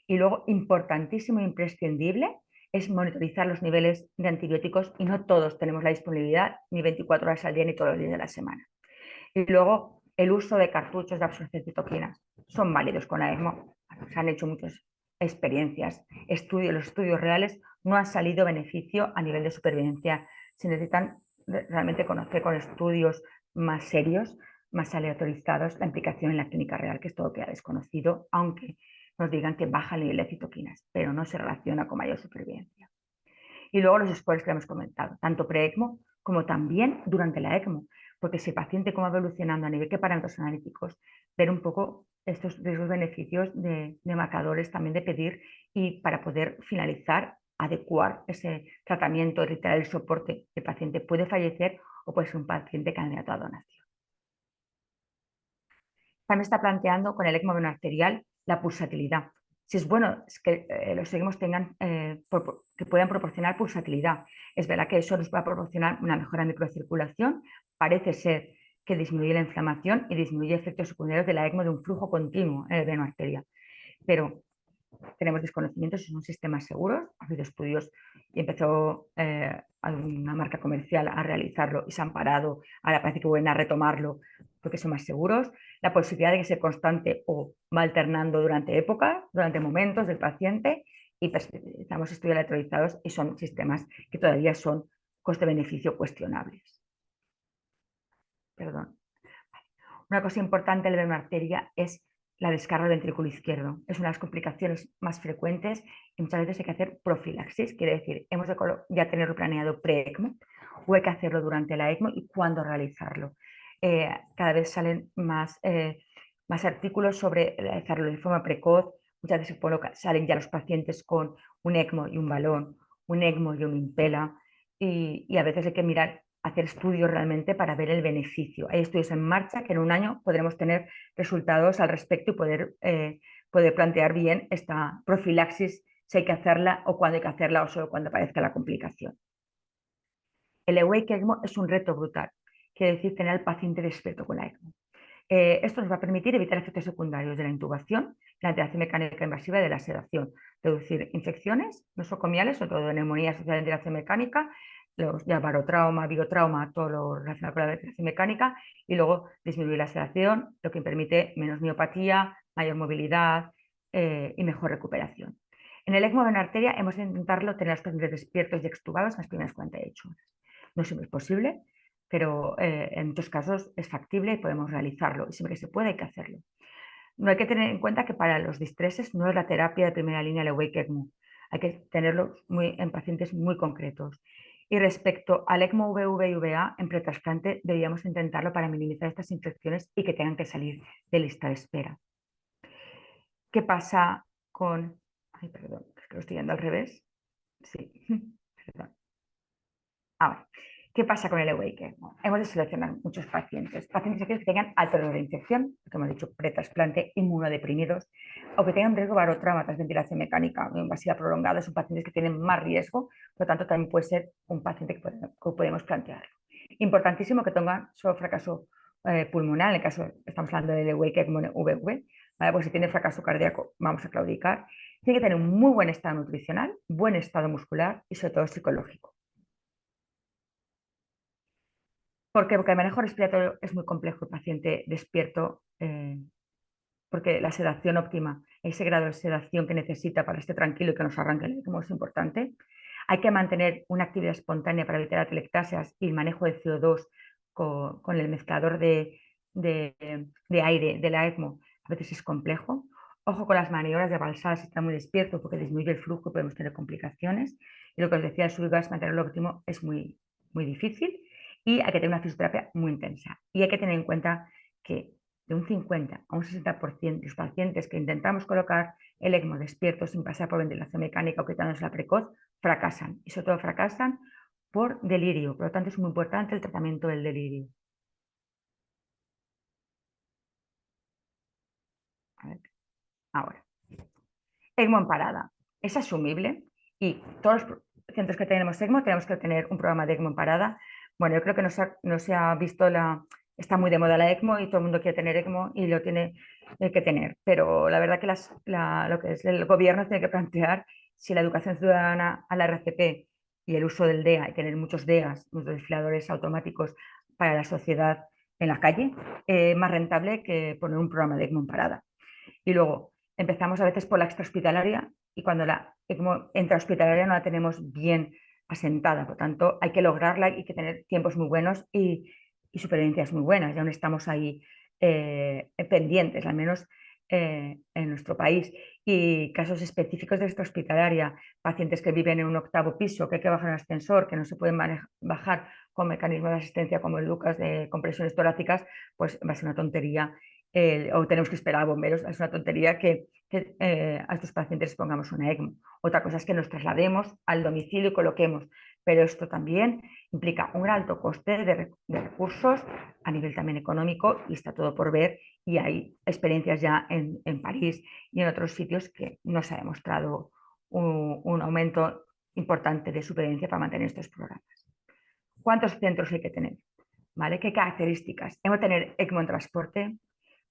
Y luego, importantísimo e imprescindible, es monitorizar los niveles de antibióticos y no todos tenemos la disponibilidad ni 24 horas al día ni todos los días de la semana. Y luego, el uso de cartuchos de absorción de citoquinas son válidos con la ECMO. Se han hecho muchas experiencias, los estudios reales no han salido beneficio a nivel de supervivencia. Se necesitan realmente conocer con estudios más serios, más aleatorizados, la implicación en la clínica real, que es todo que ha desconocido, aunque nos digan que baja el nivel de citoquinas, pero no se relaciona con mayor supervivencia. Y luego los scores que hemos comentado, tanto pre-ECMO como también durante la ECMO, porque si el paciente cómo va evolucionando a nivel de parámetros analíticos, ver un poco estos riesgos beneficios de marcadores también de pedir y para poder finalizar, adecuar ese tratamiento, retirar el soporte. El paciente puede fallecer o puede ser un paciente candidato a donación. También está planteando con el ECMO arterial la pulsatilidad. Si es bueno es que los ECMOs que puedan proporcionar pulsatilidad. Es verdad que eso nos va a proporcionar una mejora microcirculación. Parece ser que disminuye la inflamación y disminuye efectos secundarios de la ECMO de un flujo continuo en el veno arterial. Pero tenemos desconocimientos si son sistemas seguros. Ha habido estudios y empezó alguna marca comercial a realizarlo y se han parado. Ahora parece que vuelven a retomarlo porque son más seguros. La posibilidad de que sea constante o va alternando durante épocas, durante momentos del paciente y estamos estudios electrolizados y son sistemas que todavía son coste-beneficio cuestionables. Perdón. Una cosa importante de una arteria es la descarga del ventrículo izquierdo. Es una de las complicaciones más frecuentes y muchas veces hay que hacer profilaxis, quiere decir, hemos de ya tenerlo planeado pre-ECMO o hay que hacerlo durante la ECMO y cuándo realizarlo. Cada vez salen más artículos sobre realizarlo de forma precoz. Muchas veces salen ya los pacientes con un ECMO y un balón, un ECMO y un impela y a veces hay que mirar hacer estudios realmente para ver el beneficio. Hay estudios en marcha que en un año podremos tener resultados al respecto y poder plantear bien esta profilaxis, si hay que hacerla o cuándo hay que hacerla o solo cuando aparezca la complicación. El Awake ECMO es un reto brutal, quiere decir tener al paciente despierto con la ECMO. Esto nos va a permitir evitar efectos secundarios de la intubación, la ventilación mecánica invasiva y de la sedación, reducir infecciones nosocomiales, sobre todo neumonía asociada a la ventilación mecánica, ya barotrauma, virotrauma, todo lo relacionado con la ventilación mecánica, y luego disminuir la sedación, lo que permite menos miopatía, mayor movilidad y mejor recuperación. En el ECMO de una arteria hemos de intentarlo tener los pacientes despiertos y extubados en las primeras 48 horas. No siempre es posible, pero en muchos casos es factible y podemos realizarlo. Y siempre que se puede hay que hacerlo. No hay que tener en cuenta que para los distreses no es la terapia de primera línea el Awake ECMO. Hay que tenerlo en pacientes muy concretos. Y respecto al ECMO VV y VA, en pretrasplante deberíamos intentarlo para minimizar estas infecciones y que tengan que salir de lista de espera. ¿Qué pasa con... Ay, perdón, es que lo estoy yendo al revés. Sí, perdón. Ahora, ¿qué pasa con el Awake? Bueno, hemos de seleccionar muchos pacientes. Pacientes aquellos que tengan alto riesgo de infección, que hemos dicho pretrasplante, inmunodeprimidos, o que tengan riesgo barotrauma tras ventilación mecánica invasiva prolongada. Son pacientes que tienen más riesgo, por lo tanto también puede ser un paciente que podemos plantear. Importantísimo que tengan solo fracaso pulmonar, en el caso, estamos hablando de Awake VV, ¿vale? Porque si tiene fracaso cardíaco vamos a claudicar. Tiene que tener un muy buen estado nutricional, buen estado muscular y sobre todo psicológico. ¿Por qué? Porque el manejo respiratorio es muy complejo, el paciente despierto, porque la sedación óptima, ese grado de sedación que necesita para estar tranquilo y que nos arranque el ritmo es importante. Hay que mantener una actividad espontánea para evitar atelectasias y el manejo de CO2 con el mezclador de aire de la ECMO a veces es complejo. Ojo con las maniobras de balsar si está muy despierto porque disminuye el flujo y podemos tener complicaciones. Y lo que os decía, el subgas, mantenerlo óptimo es muy, muy difícil y hay que tener una fisioterapia muy intensa. Y hay que tener en cuenta que de un 50 a un 60% de los pacientes que intentamos colocar el ECMO despierto sin pasar por ventilación mecánica o quitándose precoz, fracasan. Y sobre todo fracasan por delirio. Por lo tanto, es muy importante el tratamiento del delirio. A ver, ahora, ECMO en parada. Es asumible y todos los centros que tenemos ECMO tenemos que tener un programa de ECMO en parada. Bueno, yo creo que no se ha visto está muy de moda la ECMO y todo el mundo quiere tener ECMO y lo tiene que tener. Pero la verdad que lo que es el gobierno tiene que plantear si la educación ciudadana a la RCP y el uso del DEA y tener muchos DEAs, muchos desfibriladores automáticos para la sociedad en la calle, es más rentable que poner un programa de ECMO en parada. Y luego empezamos a veces por la extrahospitalaria y cuando la ECMO intrahospitalaria no la tenemos bien asentada. Por tanto, hay que lograrla y hay que tener tiempos muy buenos y supervivencias muy buenas. Ya aún estamos ahí pendientes, al menos en nuestro país. Y casos específicos de extrahospitalaria, pacientes que viven en un octavo piso, que hay que bajar en ascensor, que no se pueden bajar con mecanismos de asistencia como el Lucas de compresiones torácicas, pues va a ser una tontería o tenemos que esperar a bomberos, es una tontería que a estos pacientes pongamos una ECMO. Otra cosa es que nos traslademos al domicilio y coloquemos, pero esto también implica un alto coste de recursos a nivel también económico y está todo por ver y hay experiencias ya en París y en otros sitios que no se ha demostrado un aumento importante de supervivencia para mantener estos programas. ¿Cuántos centros hay que tener? ¿Vale? ¿Qué características? ¿Hemos de tener ECMO en transporte?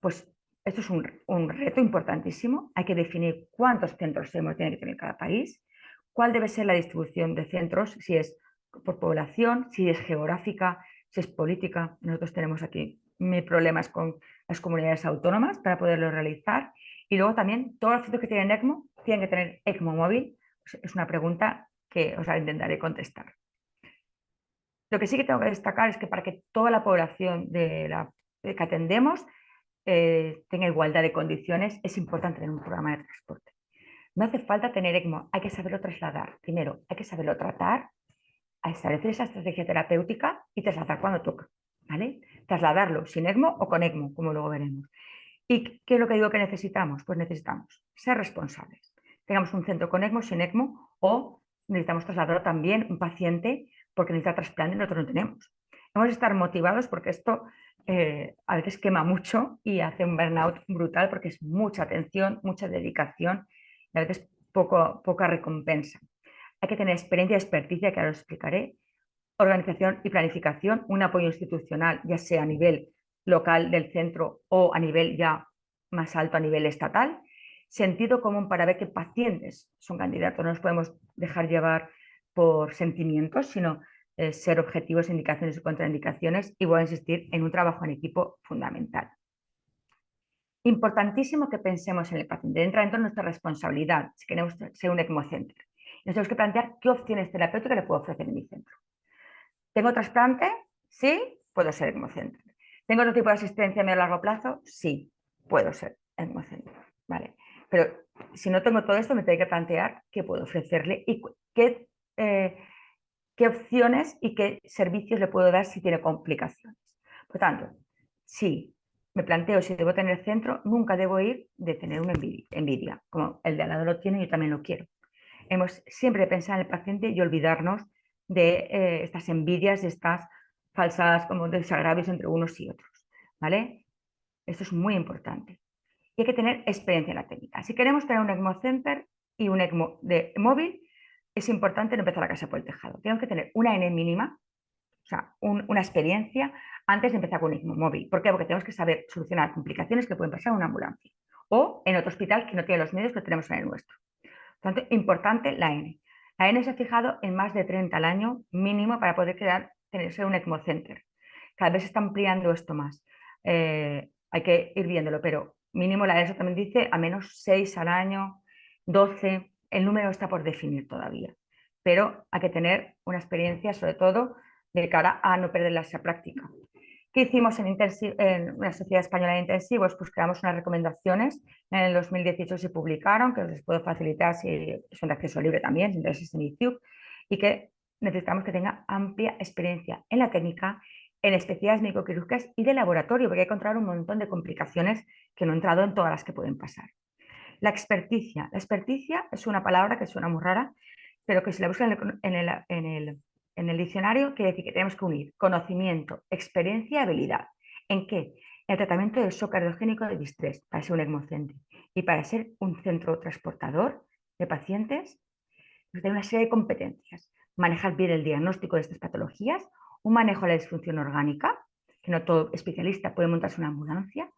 Pues esto es un reto importantísimo. Hay que definir cuántos centros ECMO tiene que tener cada país, cuál debe ser la distribución de centros, si es por población, si es geográfica, si es política. Nosotros tenemos aquí mil problemas con las comunidades autónomas para poderlo realizar. Y luego también todos los centros que tienen ECMO tienen que tener ECMO móvil. Es una pregunta que os la intentaré contestar. Lo que sí que tengo que destacar es que para que toda la población que atendemos tenga igualdad de condiciones, es importante tener un programa de transporte. No hace falta tener ECMO, hay que saberlo trasladar. Primero, hay que saberlo tratar, a establecer esa estrategia terapéutica y trasladar cuando toca. ¿Vale? Trasladarlo sin ECMO o con ECMO, como luego veremos. ¿Y qué es lo que digo que necesitamos? Pues necesitamos ser responsables. Tengamos un centro con ECMO, sin ECMO, o necesitamos trasladarlo también un paciente porque necesita trasplante y nosotros no tenemos. Hemos de estar motivados porque esto a veces quema mucho y hace un burnout brutal porque es mucha atención, mucha dedicación y a veces poca recompensa. Hay que tener experiencia y experticia, que ahora os explicaré, organización y planificación, un apoyo institucional, ya sea a nivel local del centro o a nivel ya más alto, a nivel estatal, sentido común para ver qué pacientes son candidatos. No nos podemos dejar llevar por sentimientos, sino ser objetivos, indicaciones y contraindicaciones y voy a insistir en un trabajo en equipo fundamental. Importantísimo que pensemos en el paciente. Entra dentro de nuestra responsabilidad si queremos ser un ECMO Center. Nos tenemos que plantear qué opciones terapéuticas le puedo ofrecer en mi centro. ¿Tengo trasplante? Sí, puedo ser ECMO Center. ¿Tengo otro tipo de asistencia a medio largo plazo? Sí, puedo ser ECMO Center. ¿Vale? Pero si no tengo todo esto, me tengo que plantear qué puedo ofrecerle y qué opciones y qué servicios le puedo dar si tiene complicaciones. Por tanto, si me planteo si debo tener centro, nunca debo ir de tener una envidia, como el de al lado lo tiene, yo también lo quiero. Hemos siempre de pensar en el paciente y olvidarnos de estas envidias, de estas falsas como desagravios entre unos y otros. ¿Vale? Esto es muy importante. Y hay que tener experiencia en la técnica. Si queremos tener un ECMO Center y un ECMO de móvil, es importante no empezar a casa por el tejado. Tenemos que tener una N mínima, o sea, una experiencia antes de empezar con un ECMO móvil. ¿Por qué? Porque tenemos que saber solucionar complicaciones que pueden pasar en una ambulancia o en otro hospital que no tiene los medios que tenemos en el nuestro. Por tanto, importante la N. La N se ha fijado en más de 30 al año mínimo para poder ser un ECMO Center. Cada vez se está ampliando esto más. Hay que ir viéndolo, pero mínimo la ESO también dice a menos 6 al año, 12. El número está por definir todavía, pero hay que tener una experiencia, sobre todo, de cara a no perder esa práctica. ¿Qué hicimos en una sociedad española de intensivos? Pues creamos unas recomendaciones. En el 2018 se publicaron, que os les puedo facilitar si son de acceso libre también, si intereses en YouTube, y que necesitamos que tenga amplia experiencia en la técnica, en especialidades médico-quirúrgicas y de laboratorio, porque hay que encontrar un montón de complicaciones que no he entrado en todas las que pueden pasar. La experticia. La experticia es una palabra que suena muy rara, pero que si la buscan en el diccionario quiere decir que tenemos que unir conocimiento, experiencia y habilidad. ¿En qué? En el tratamiento del shock cardiogénico de distrés para ser un ECMO-Center y para ser un centro transportador de pacientes, pues tener una serie de competencias. Manejar bien el diagnóstico de estas patologías, un manejo de la disfunción orgánica, que no todo especialista puede montarse una ambulancia,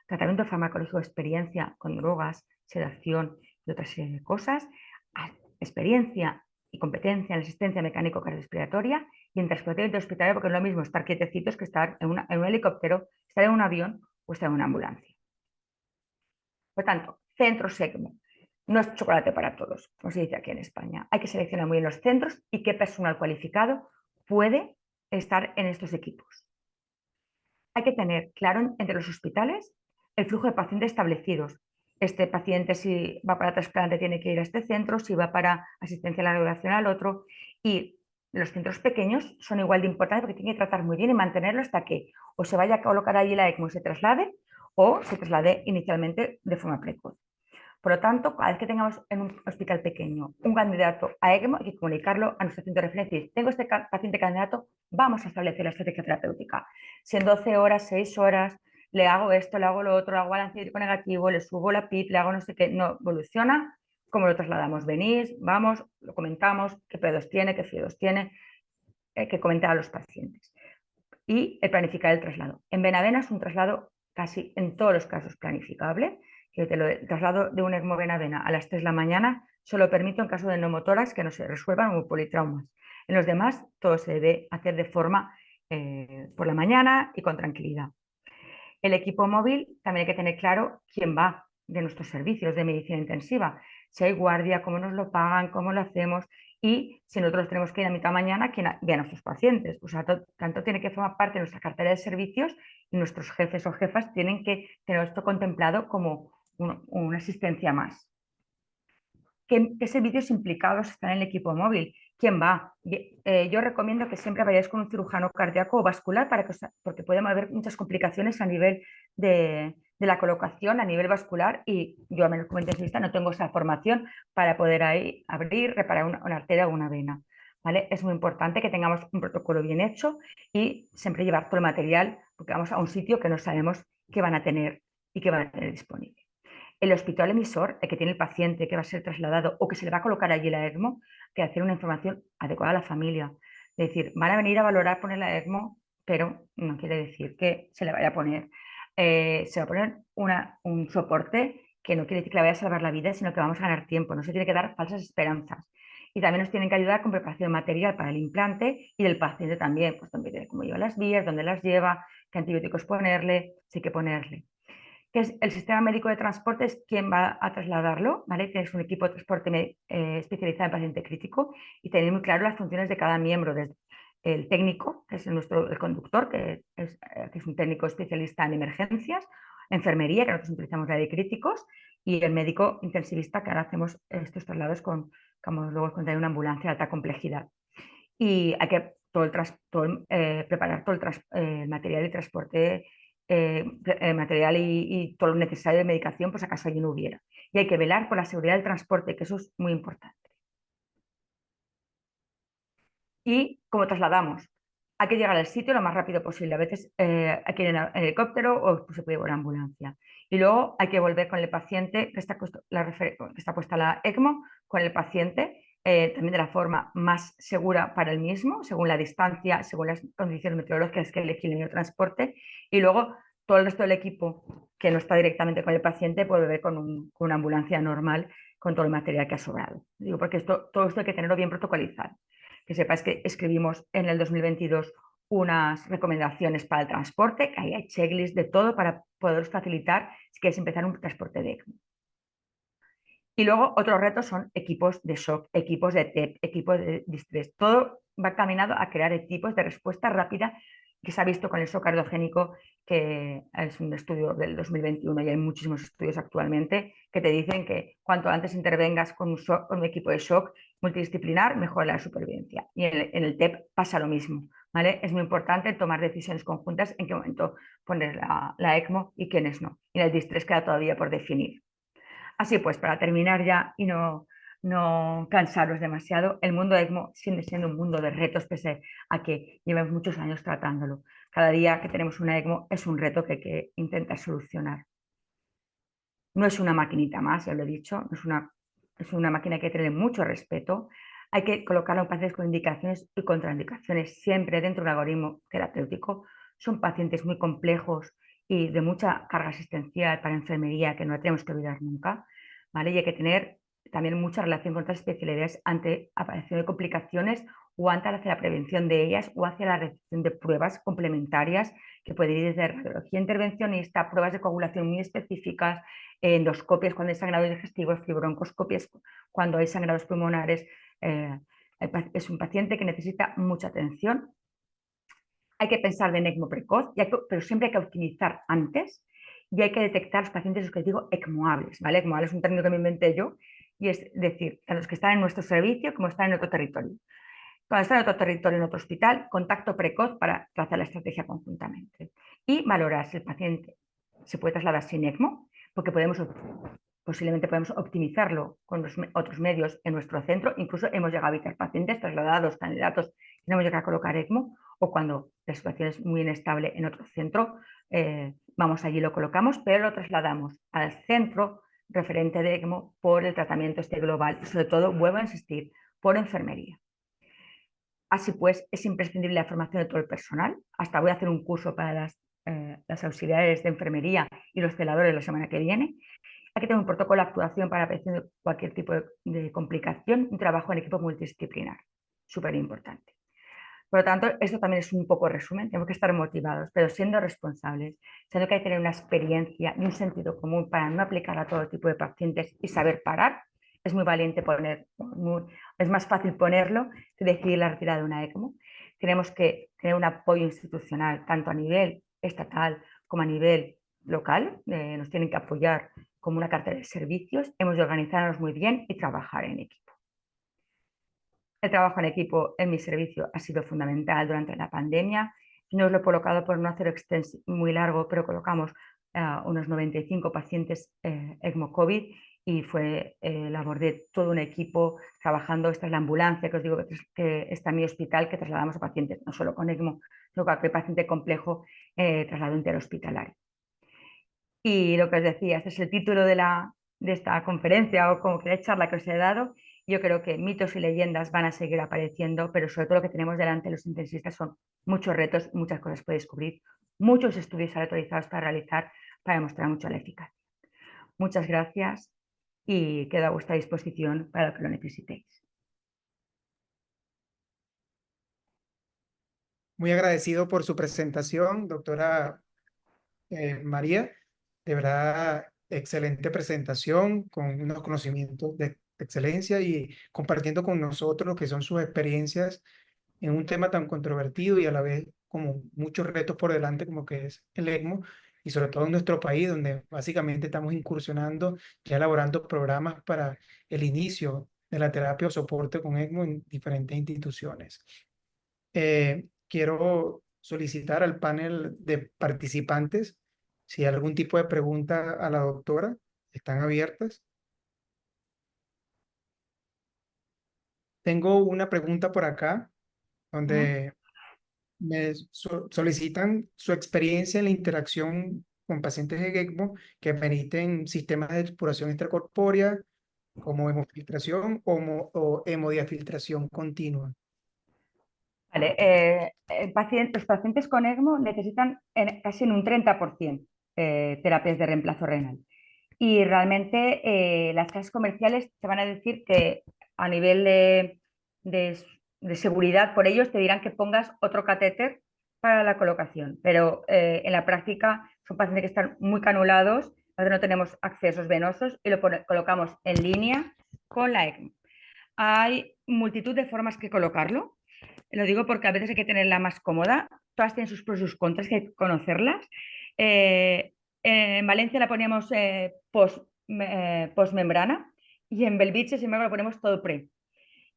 tratamiento farmacológico de experiencia con drogas, sedación y otra serie de cosas, experiencia y competencia en la asistencia mecánico-cardiorrespiratoria y en transporte hospitalario, porque no es lo mismo estar quietecitos que estar en un helicóptero, estar en un avión o estar en una ambulancia. Por tanto, centro ECMO. No es chocolate para todos, como se dice aquí en España. Hay que seleccionar muy bien los centros y qué personal cualificado puede estar en estos equipos. Hay que tener claro entre los hospitales el flujo de pacientes establecidos. Este paciente, si va para trasplante, tiene que ir a este centro, si va para asistencia a la regulación al otro. Y los centros pequeños son igual de importantes porque tienen que tratar muy bien y mantenerlo hasta que o se vaya a colocar allí la ECMO y se traslade o se traslade inicialmente de forma precoz. Por lo tanto, cada vez que tengamos en un hospital pequeño un candidato a ECMO, hay que comunicarlo a nuestro centro de referencia. Si tengo este paciente candidato, vamos a establecer la estrategia terapéutica. Si en 12 horas, 6 horas, le hago esto, le hago lo otro, le hago balance hídrico negativo, le subo la PIP, le hago no sé qué, no evoluciona, ¿cómo lo trasladamos? Venís, vamos, lo comentamos, qué pedos tiene, qué fiedos tiene, que comentar a los pacientes. Y el planificar el traslado. En Benavena es un traslado casi en todos los casos planificable. El traslado de un ECMO Benavena a las 3 de la mañana solo permito en caso de neumotórax que no se resuelvan o politraumas. En los demás todo se debe hacer de forma por la mañana y con tranquilidad. El equipo móvil también hay que tener claro quién va de nuestros servicios de medicina intensiva. Si hay guardia, cómo nos lo pagan, cómo lo hacemos y si nosotros tenemos que ir a mitad mañana, quién ve a nuestros pacientes. O sea, tanto tiene que formar parte de nuestra cartera de servicios y nuestros jefes o jefas tienen que tener esto contemplado como una asistencia más. ¿Qué servicios implicados están en el equipo móvil? ¿Quién va? Yo recomiendo que siempre vayáis con un cirujano cardíaco o vascular porque pueden haber muchas complicaciones a nivel de la colocación, a nivel vascular y yo a menos como intensivista no tengo esa formación para poder ahí abrir, reparar una arteria o una vena. ¿Vale? Es muy importante que tengamos un protocolo bien hecho y siempre llevar todo el material porque vamos a un sitio que no sabemos qué van a tener y qué van a tener disponible. El hospital emisor, el que tiene el paciente que va a ser trasladado o que se le va a colocar allí la ECMO, que hacer una información adecuada a la familia. Es decir, van a venir a valorar poner la ECMO, pero no quiere decir que se le vaya a poner. Se va a poner un soporte que no quiere decir que le vaya a salvar la vida, sino que vamos a ganar tiempo. No se tiene que dar falsas esperanzas. Y también nos tienen que ayudar con preparación material para el implante y del paciente también, pues cómo lleva las vías, dónde las lleva, qué antibióticos ponerle, sí que ponerle. que es el sistema médico de transporte, es quien va a trasladarlo, ¿vale? Tienes un equipo de transporte especializado en paciente crítico y tenéis muy claro las funciones de cada miembro, desde el técnico, que es el conductor, que es un técnico especialista en emergencias, enfermería, que nosotros utilizamos la de críticos, y el médico intensivista, que ahora hacemos estos traslados como luego os contaré, una ambulancia de alta complejidad. Y hay que preparar todo el material y transporte, material y todo lo necesario de medicación, por si acaso allí no hubiera. Y hay que velar por la seguridad del transporte, que eso es muy importante. Y cómo trasladamos. Hay que llegar al sitio lo más rápido posible. A veces hay que ir en helicóptero o se puede ir por ambulancia. Y luego hay que volver con el paciente, que está puesta la ECMO, con el paciente, también de la forma más segura para el mismo, según la distancia, según las condiciones meteorológicas que elegir el medio de transporte. Y luego todo el resto del equipo que no está directamente con el paciente puede volver con una ambulancia normal, con todo el material que ha sobrado. Digo, porque todo esto hay que tenerlo bien protocolizado. Que sepáis que escribimos en el 2022 unas recomendaciones para el transporte, que ahí hay checklist de todo para poderos facilitar si queréis empezar un transporte de ECMO. Y luego otros retos son equipos de shock, equipos de TEP, equipos de distrés. Todo va caminado a crear equipos de respuesta rápida, que se ha visto con el shock cardiogénico, que es un estudio del 2021 y hay muchísimos estudios actualmente que te dicen que cuanto antes intervengas con un equipo de shock multidisciplinar, mejora la supervivencia. Y en el TEP pasa lo mismo, ¿vale? Es muy importante tomar decisiones conjuntas en qué momento poner la ECMO y quiénes no. Y el distrés queda todavía por definir. Así pues, para terminar ya y no cansaros demasiado, el mundo ECMO sigue siendo un mundo de retos pese a que llevamos muchos años tratándolo. Cada día que tenemos una ECMO es un reto que hay que intentar solucionar. No es una maquinita más, ya lo he dicho, es una máquina que tiene mucho respeto. Hay que colocarla en pacientes con indicaciones y contraindicaciones siempre dentro de un algoritmo terapéutico. Son pacientes muy complejos y de mucha carga asistencial para enfermería que no la tenemos que olvidar nunca, ¿vale? Y hay que tener también mucha relación con otras especialidades ante aparición de complicaciones o ante hacia la prevención de ellas o hacia la recepción de pruebas complementarias que pueden ir desde radiología intervencionista, pruebas de coagulación muy específicas, endoscopias cuando hay sangrados digestivos, fibroncoscopias cuando hay sangrados pulmonares. Es un paciente que necesita mucha atención. Hay que pensar de ECMO precoz, pero siempre hay que optimizar antes y hay que detectar los pacientes, los que digo, ECMOables, ¿vale? ECMOable es un término que me inventé yo y es decir, a los que están en nuestro servicio como están en otro territorio. Cuando está en otro territorio, en otro hospital, contacto precoz para trazar la estrategia conjuntamente. Y valorar si el paciente se puede trasladar sin ECMO, porque posiblemente podemos optimizarlo con otros medios en nuestro centro. Incluso hemos llegado a evitar pacientes trasladados, candidatos que no hemos llegado a colocar ECMO, o cuando la situación es muy inestable en otro centro, vamos allí, lo colocamos, pero lo trasladamos al centro referente de ECMO por el tratamiento global y sobre todo, vuelvo a insistir, por enfermería. Así pues, es imprescindible la formación de todo el personal. Hasta voy a hacer un curso para las auxiliares de enfermería y los celadores la semana que viene. Hay que tener un protocolo de actuación para la prevención de cualquier tipo de complicación, un trabajo en equipo multidisciplinar, súper importante. Por lo tanto, esto también es un poco resumen, tenemos que estar motivados, pero siendo responsables, sabiendo que hay que tener una experiencia y un sentido común para no aplicar a todo tipo de pacientes y saber parar. Es muy valiente es más fácil ponerlo que decidir la retirada de una ECMO. Tenemos que tener un apoyo institucional, tanto a nivel estatal como a nivel local. Nos tienen que apoyar como una cartera de servicios. Hemos de organizarnos muy bien y trabajar en equipo. El trabajo en equipo en mi servicio ha sido fundamental durante la pandemia. No os lo he colocado por no hacerlo muy largo, pero colocamos unos 95 pacientes ECMO COVID y fue labor de todo un equipo trabajando. Esta es la ambulancia que os digo que está en mi hospital, que trasladamos a pacientes, no solo con ECMO, sino cualquier paciente complejo, traslado interhospitalario. Y lo que os decía, este es el título de esta conferencia o como que de charla que os he dado. Yo creo que mitos y leyendas van a seguir apareciendo, pero sobre todo lo que tenemos delante los intensistas son muchos retos, muchas cosas por descubrir, muchos estudios autorizados para realizar para demostrar mucho la eficacia. Muchas gracias y quedo a vuestra disposición para lo que lo necesitéis. Muy agradecido por su presentación, doctora María. De verdad, excelente presentación con unos conocimientos de excelencia y compartiendo con nosotros lo que son sus experiencias en un tema tan controvertido y a la vez como muchos retos por delante como que es el ECMO y sobre todo en nuestro país donde básicamente estamos incursionando, ya elaborando programas para el inicio de la terapia o soporte con ECMO en diferentes instituciones. Quiero solicitar al panel de participantes si hay algún tipo de pregunta a la doctora, están abiertas. Tengo una pregunta por acá ¿Mm? donde solicitan su experiencia en la interacción con pacientes de ECMO que permiten sistemas de exploración extracorpórea como hemofiltración o hemodiafiltración continua. Vale, los pacientes con ECMO necesitan casi en un 30% terapias de reemplazo renal. Y realmente las casas comerciales te van a decir que a nivel de- de seguridad por ellos te dirán que pongas otro catéter para la colocación, pero en la práctica son pacientes que están muy canulados, nosotros no tenemos accesos venosos y lo colocamos en línea con la ECMO. Hay multitud de formas que colocarlo. Lo digo porque a veces hay que tenerla más cómoda. Todas tienen sus pros y sus contras, que hay que conocerlas. En Valencia la poníamos post-membrana y en Belviche, sin embargo, la ponemos todo pre.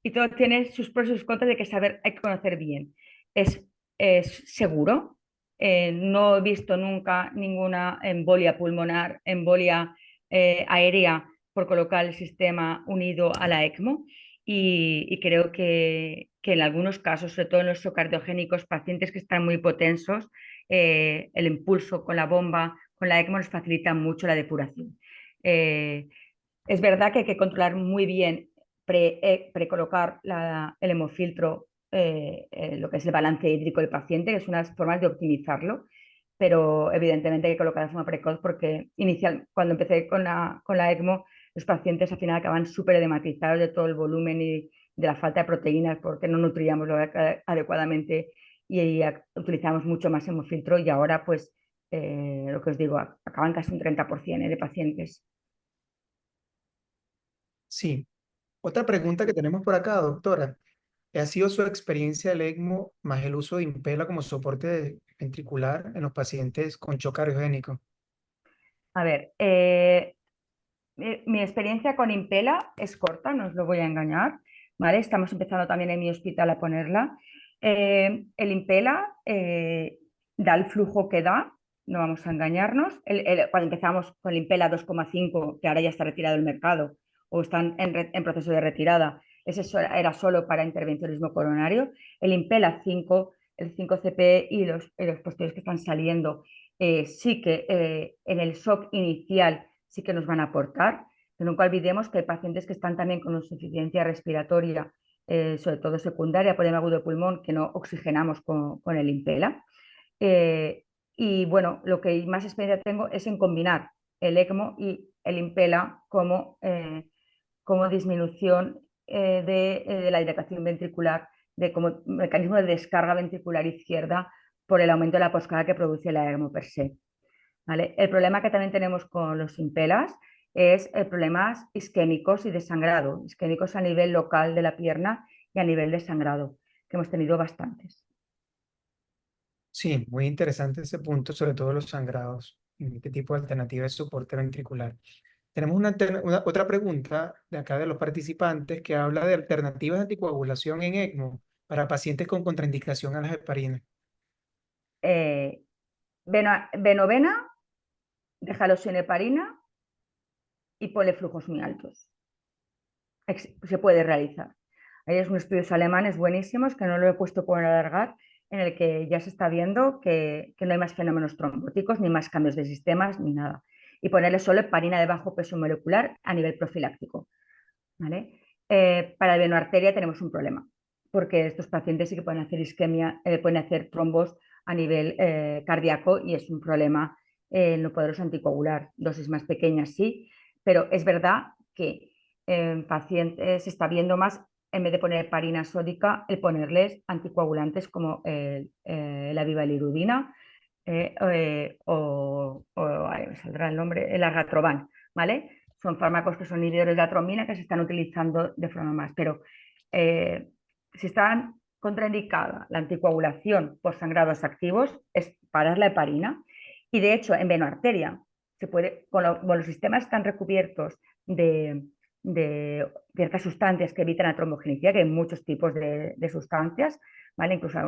Y todo tiene sus pros y sus contras de que saber, hay que conocer bien. Es, es seguro. No he visto nunca ninguna embolia pulmonar, embolia aérea por colocar el sistema unido a la ECMO y creo que en algunos casos, sobre todo en los cardiogénicos, pacientes que están muy hipotensos, el impulso con la bomba, con la ECMO nos facilita mucho la depuración. Eh, es verdad que hay que controlar muy bien, precolocar el hemofiltro, lo que es el balance hídrico del paciente, que es una forma de optimizarlo, pero evidentemente hay que colocar de forma precoz porque cuando empecé con la ECMO, los pacientes al final acaban súper edematizados de todo el volumen y de la falta de proteínas porque no nutríamos adecuadamente y utilizamos mucho más hemofiltro y ahora pues lo que os digo, acaban casi un 30% de pacientes. Sí. Otra pregunta que tenemos por acá, doctora. ¿Ha sido su experiencia del ECMO más el uso de Impela como soporte ventricular en los pacientes con shock cardiogénico? A ver, mi experiencia con Impela es corta, no os lo voy a engañar, ¿vale? Estamos empezando también en mi hospital a ponerla. El Impela da el flujo que da, no vamos a engañarnos. Cuando empezamos con el Impela 2,5, que ahora ya está retirado del mercado o están en proceso de retirada, ese era solo para intervencionismo coronario. El Impela 5, el 5CP y los posteriores que están saliendo, sí que en el shock inicial sí que nos van a aportar. Pero nunca olvidemos que hay pacientes que están también con insuficiencia respiratoria, sobre todo secundaria, por agudo de pulmón, que no oxigenamos con el Impela. Eh, y bueno, lo que más experiencia tengo es en combinar el ECMO y el Impela como disminución de la dilatación ventricular, como mecanismo de descarga ventricular izquierda por el aumento de la poscarga que produce la ECMO per se. ¿Vale? El problema que también tenemos con los impelas es problemas isquémicos y de sangrado, isquémicos a nivel local de la pierna y a nivel de sangrado, que hemos tenido bastantes. Sí, muy interesante ese punto, sobre todo los sangrados y este tipo de alternativa de soporte ventricular. Tenemos otra pregunta de acá de los participantes que habla de alternativas de anticoagulación en ECMO para pacientes con contraindicación a las heparinas. Eh, Venovena, déjalo sin heparina y ponle flujos muy altos. Se puede realizar. Hay unos estudios alemanes buenísimos que no lo he puesto por alargar, en el que ya se está viendo que no hay más fenómenos trombóticos, ni más cambios de sistemas, ni nada. Y ponerle solo heparina de bajo peso molecular a nivel profiláctico. ¿Vale? Para el venoarteria tenemos un problema, porque estos pacientes sí que pueden hacer isquemia, pueden hacer trombos a nivel cardíaco y es un problema no poderoso anticoagular. Dosis más pequeñas sí, pero es verdad que en pacientes se está viendo más, en vez de poner heparina sódica, el ponerles anticoagulantes como la vivalirudina, ahí me saldrá el nombre, el argatroban, ¿vale? Son fármacos que son inhibidores de atromina que se están utilizando de forma más, pero si están contraindicada la anticoagulación por sangrados activos, es parar la heparina. Y de hecho, en venoarteria, se puede, como los sistemas están recubiertos de ciertas sustancias que evitan la trombogenicidad, que hay muchos tipos de sustancias, ¿vale? Incluso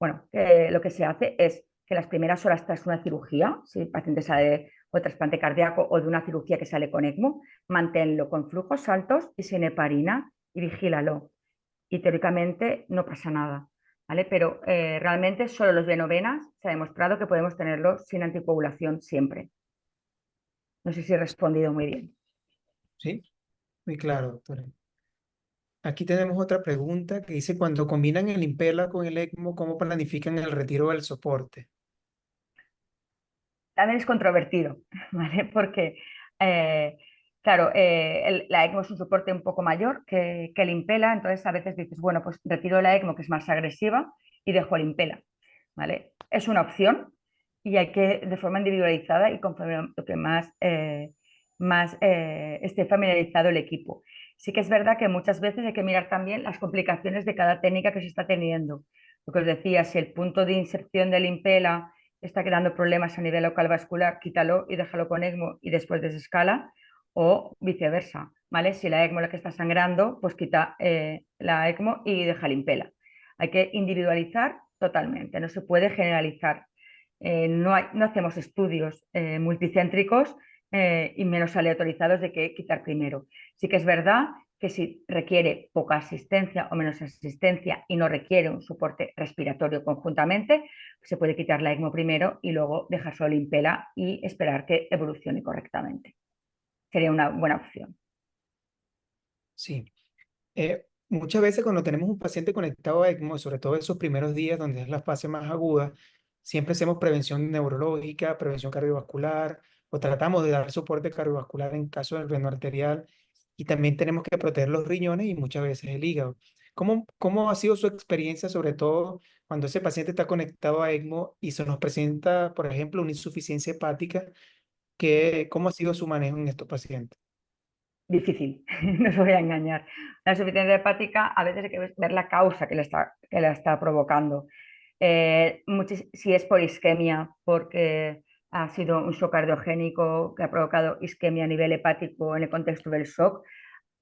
bueno, lo que se hace es que las primeras horas tras una cirugía, si el paciente sale o trasplante cardíaco o de una cirugía que sale con ECMO, manténlo con flujos altos y sin heparina y vigílalo. Y teóricamente no pasa nada, ¿vale? Pero realmente solo los venovenas se ha demostrado que podemos tenerlo sin anticoagulación siempre. No sé si he respondido muy bien. Sí, muy claro, doctora. Aquí tenemos otra pregunta que dice, cuando combinan el Impela con el ECMO, ¿cómo planifican el retiro del soporte? También es controvertido, ¿vale? Porque, claro, la ECMO es un soporte un poco mayor que el Impela, entonces a veces dices, bueno, pues retiro la ECMO que es más agresiva y dejo el Impela, ¿vale? Es una opción y hay que, de forma individualizada y conforme lo que más esté familiarizado el equipo. Sí que es verdad que muchas veces hay que mirar también las complicaciones de cada técnica que se está teniendo. Lo que os decía, si el punto de inserción del Impela está creando problemas a nivel local vascular, quítalo y déjalo con ECMO y después desescala, o viceversa, ¿vale? Si la ECMO es la que está sangrando, pues quita la ECMO y deja el Impela. Hay que individualizar totalmente, no se puede generalizar. No hacemos estudios multicéntricos y menos aleatorizados de qué quitar primero. Sí que es verdad que si requiere poca asistencia o menos asistencia y no requiere un soporte respiratorio conjuntamente, se puede quitar la ECMO primero y luego dejar solo el Impela y esperar que evolucione correctamente. Sería una buena opción. Sí. Muchas veces cuando tenemos un paciente conectado a ECMO, sobre todo esos primeros días donde es la fase más aguda, siempre hacemos prevención neurológica, prevención cardiovascular, o tratamos de dar soporte cardiovascular en caso del veno arterial, y también tenemos que proteger los riñones y muchas veces el hígado. ¿Cómo ha sido su experiencia, sobre todo cuando ese paciente está conectado a ECMO y se nos presenta, por ejemplo, una insuficiencia hepática? ¿Cómo ha sido su manejo en estos pacientes? Difícil, no os voy a engañar. La insuficiencia hepática a veces hay que ver la causa que la está provocando. Si es por isquemia, porque ha sido un shock cardiogénico que ha provocado isquemia a nivel hepático en el contexto del shock,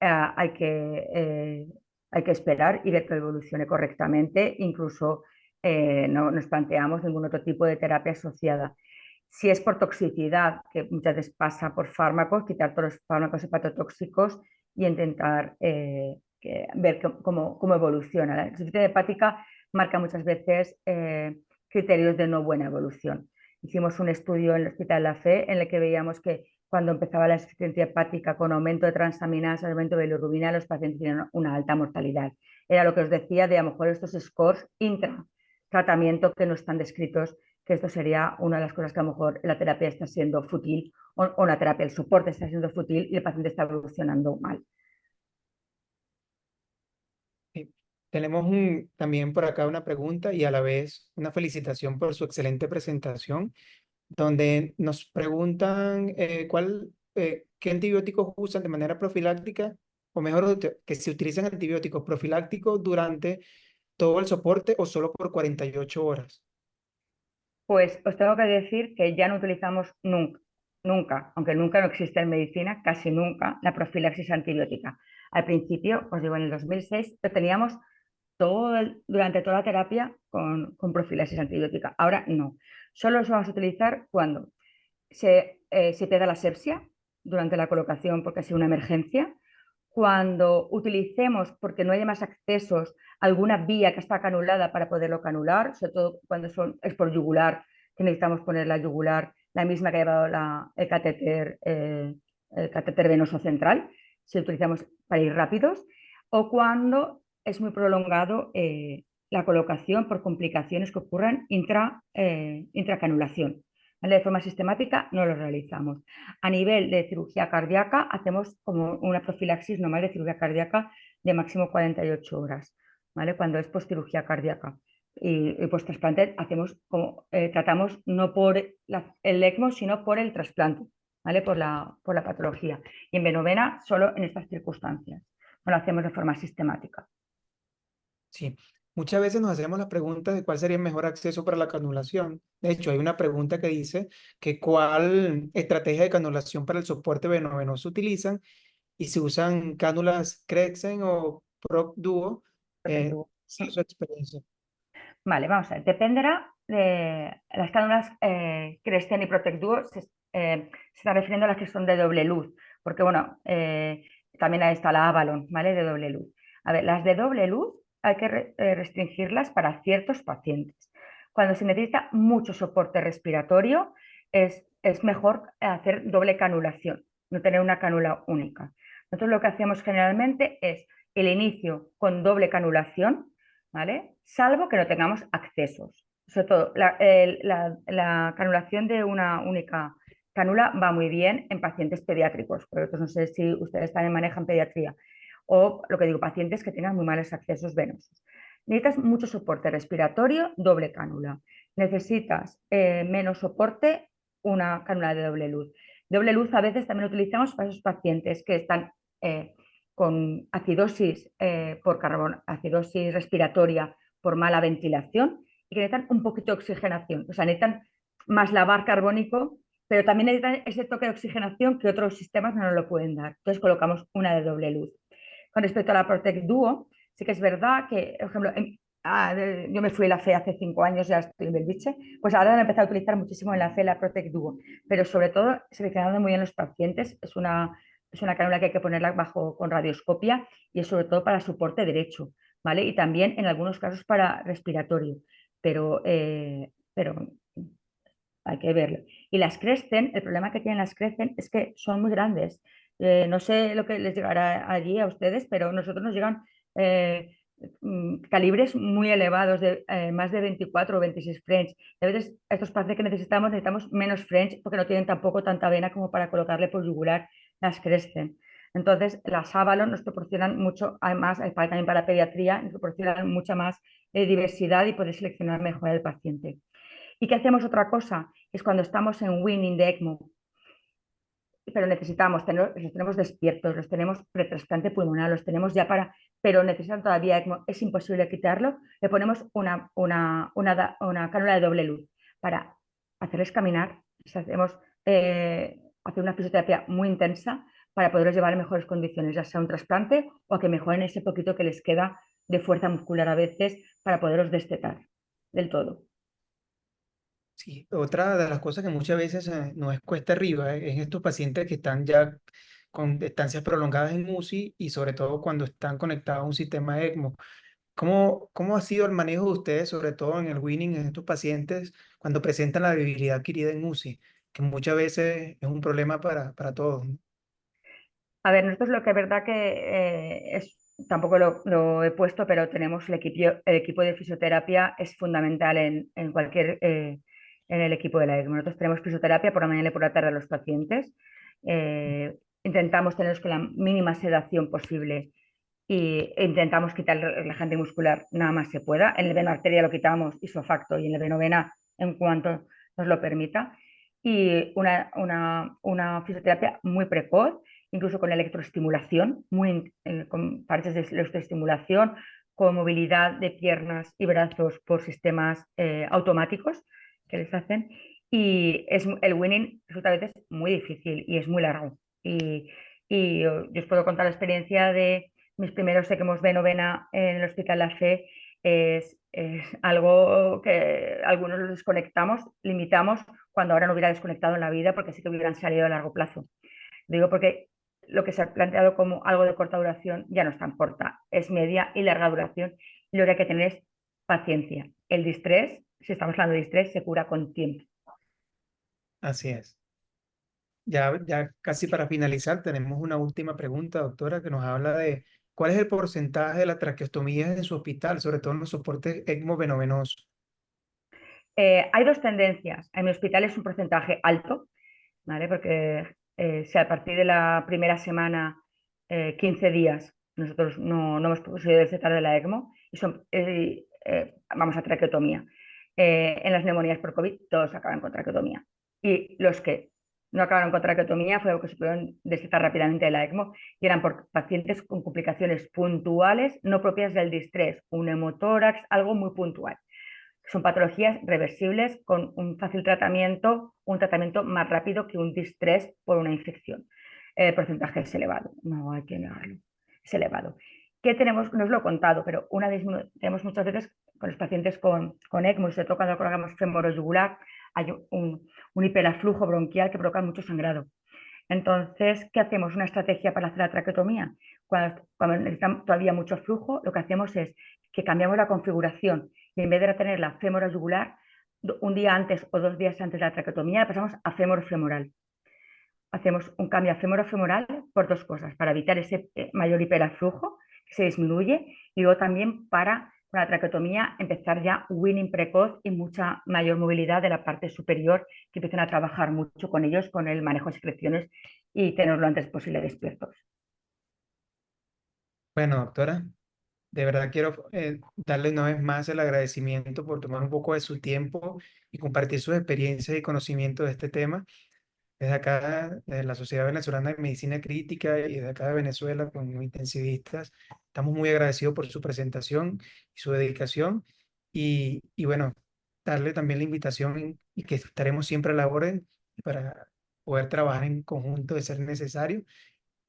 eh, hay que, eh, hay que esperar y ver que evolucione correctamente. Incluso no nos planteamos ningún otro tipo de terapia asociada. Si es por toxicidad, que muchas veces pasa por fármacos, quitar todos los fármacos hepatotóxicos y intentar ver cómo evoluciona. La insuficiencia hepática marca muchas veces criterios de no buena evolución. Hicimos un estudio en el Hospital La Fe en el que veíamos que cuando empezaba la insuficiencia hepática con aumento de transaminases, aumento de bilirrubina, los pacientes tenían una alta mortalidad. Era lo que os decía de a lo mejor estos scores intra tratamiento que no están descritos, que esto sería una de las cosas que a lo mejor la terapia está siendo fútil o la terapia, el soporte está siendo fútil y el paciente está evolucionando mal. Sí. Tenemos también por acá una pregunta y a la vez una felicitación por su excelente presentación, donde nos preguntan qué antibióticos usan de manera profiláctica, o mejor, que se utilizan antibióticos profilácticos durante todo el soporte o solo por 48 horas. Pues os tengo que decir que ya no utilizamos nunca, nunca, aunque nunca no existe en medicina, casi nunca, la profilaxis antibiótica. Al principio, os digo, en el 2006 lo teníamos durante toda la terapia con profilaxis antibiótica. Ahora no. Solo los vamos a utilizar cuando se te da la asepsia durante la colocación porque ha sido una emergencia, cuando utilicemos, porque no haya más accesos, alguna vía que está canulada para poderlo canular, sobre todo cuando es por yugular, que necesitamos poner la yugular, la misma que ha llevado el catéter venoso central, si utilizamos para ir rápidos, o cuando es muy prolongado la colocación por complicaciones que ocurran intracanulación. ¿Vale? De forma sistemática no lo realizamos. A nivel de cirugía cardíaca, hacemos como una profilaxis normal de cirugía cardíaca de máximo 48 horas, ¿vale? Cuando es postcirugía cardíaca. y post-trasplante hacemos como, tratamos no por el ECMO, sino por el trasplante, ¿vale? Por la patología. Y en Benovena solo en estas circunstancias. No lo hacemos de forma sistemática. Sí, muchas veces nos hacemos la pregunta de cuál sería el mejor acceso para la canulación. De hecho, hay una pregunta que dice que cuál estrategia de canulación para el soporte venovenoso utilizan y si usan cánulas Crexen o Proc Duo, sí, su experiencia. Vale, vamos a ver. Dependerá de las cánulas Crescent y Protect Duo. Se está refiriendo a las que son de doble luz, porque bueno, también ahí está la Avalon, ¿vale? De doble luz. A ver, las de doble luz hay que restringirlas para ciertos pacientes. Cuando se necesita mucho soporte respiratorio, es mejor hacer doble canulación, no tener una cánula única. Nosotros lo que hacemos generalmente es el inicio con doble canulación, ¿vale? Salvo que no tengamos accesos. Sobre todo, la canulación de una única cánula va muy bien en pacientes pediátricos, pero no sé si ustedes también manejan pediatría, o lo que digo, pacientes que tengan muy malos accesos venosos. Necesitas mucho soporte respiratorio, doble cánula. Necesitas menos soporte, una cánula de doble luz. Doble luz a veces también lo utilizamos para esos pacientes que están con acidosis por carbón, acidosis respiratoria por mala ventilación y que necesitan un poquito de oxigenación. O sea, necesitan más lavar carbónico, pero también necesitan ese toque de oxigenación que otros sistemas no nos lo pueden dar. Entonces colocamos una de doble luz. Con respecto a la Protect Duo, sí que es verdad que, por ejemplo, yo me fui a la FE hace 5 años, ya estoy en Belviche, pues ahora la he empezado a utilizar muchísimo en la FE la Protect Duo, pero sobre todo seleccionando muy bien los pacientes, es una cánula que hay que ponerla bajo con radioscopia y es sobre todo para soporte derecho, ¿vale? Y también en algunos casos para respiratorio, pero hay que verlo. Y las Crescent, el problema que tienen las Crescent es que son muy grandes. No sé lo que les llegará allí a ustedes, pero nosotros nos llegan eh, calibres muy elevados, de más de 24 o 26 French. Y a veces estos pacientes que necesitamos menos French porque no tienen tampoco tanta vena como para colocarle por yugular las Crescent. Entonces, las Avalon nos proporcionan mucho, además, también para pediatría, nos proporcionan mucha más diversidad y poder seleccionar mejor al paciente. ¿Y qué hacemos otra cosa? Es cuando estamos en winning de ECMO, pero necesitamos, los tenemos despiertos, los tenemos pretrasplante pulmonar, los tenemos ya para, pero necesitan todavía ECMO, es imposible quitarlo, le ponemos una cánula de doble luz para hacerles caminar, hacemos hacer una fisioterapia muy intensa para poderlos llevar en mejores condiciones, ya sea un trasplante o a que mejoren ese poquito que les queda de fuerza muscular a veces para poderlos destetar del todo. Sí, otra de las cosas que muchas veces nos es cuesta arriba es estos pacientes que están ya con estancias prolongadas en UCI y sobre todo cuando están conectados a un sistema ECMO. ¿Cómo ha sido el manejo de ustedes, sobre todo en el Winning, en estos pacientes cuando presentan la debilidad adquirida en UCI, que muchas veces es un problema para todos, ¿no? A ver, nosotros lo que es verdad que tampoco lo he puesto, pero tenemos el equipo de fisioterapia es fundamental en cualquier, en el equipo de la ECMO. Nosotros tenemos fisioterapia por la mañana y por la tarde a los pacientes. Eh, Intentamos tenerlos con la mínima sedación posible e intentamos quitar el relajante muscular nada más se pueda. En el veno arteria lo quitamos isofacto y en el venovena en cuanto nos lo permita. Y una fisioterapia muy precoz, incluso con electroestimulación, con parches de electroestimulación, con movilidad de piernas y brazos por sistemas automáticos que les hacen. Y el winning resulta a veces muy difícil y es muy largo. Yo os puedo contar la experiencia de mis primeros ECMOs de novena en el Hospital La Fe. Es algo que algunos los desconectamos, limitamos, cuando ahora no hubiera desconectado en la vida porque sí que hubieran salido a largo plazo. Digo porque lo que se ha planteado como algo de corta duración ya no es tan corta, es media y larga duración. Y lo que hay que tener es paciencia. El distrés, si estamos hablando de distrés, se cura con tiempo. Así es. Ya casi para finalizar, tenemos una última pregunta, doctora, que nos habla de cuál es el porcentaje de las traqueostomías en su hospital, sobre todo en los soportes ECMO venovenosos. Hay dos tendencias. En mi hospital es un porcentaje alto, ¿vale? Porque si a partir de la primera semana, 15 días, nosotros no hemos conseguido destetar de la ECMO, vamos a traqueotomía. En las neumonías por COVID, todos acaban con traqueotomía. Y los que no acabaron con traqueotomía fue lo que se pudieron destetar rápidamente de la ECMO y eran por pacientes con complicaciones puntuales no propias del distrés, un hemotórax, algo muy puntual. Son patologías reversibles con un fácil tratamiento, un tratamiento más rápido que un distrés por una infección. El porcentaje es elevado, no hay que negarlo, es elevado. ¿Qué tenemos? No os lo he contado, pero tenemos muchas veces con los pacientes con ECMO, y sobre todo cuando colocamos femoroyugular, hay un hiperaflujo bronquial que provoca mucho sangrado. Entonces, ¿qué hacemos? Una estrategia para hacer la traqueotomía. Cuando necesitamos todavía mucho flujo, lo que hacemos es que cambiamos la configuración y en vez de tener la fémora yugular, un día antes o 2 días antes de la traqueotomía, la pasamos a fémoro femoral. Hacemos un cambio a fémoro femoral por dos cosas, para evitar ese mayor hiperaflujo que se disminuye y luego también para con la traqueotomía empezar ya winning precoz y mucha mayor movilidad de la parte superior, que empiecen a trabajar mucho con ellos, con el manejo de secreciones y tenerlo lo antes posible despiertos. Bueno, doctora, de verdad quiero darle una vez más el agradecimiento por tomar un poco de su tiempo y compartir sus experiencias y conocimientos de este tema. Desde acá, desde la Sociedad Venezolana de Medicina Crítica y desde acá de Venezuela, con los intensivistas, estamos muy agradecidos por su presentación y su dedicación. Y bueno, darle también la invitación y que estaremos siempre a la orden para poder trabajar en conjunto de ser necesario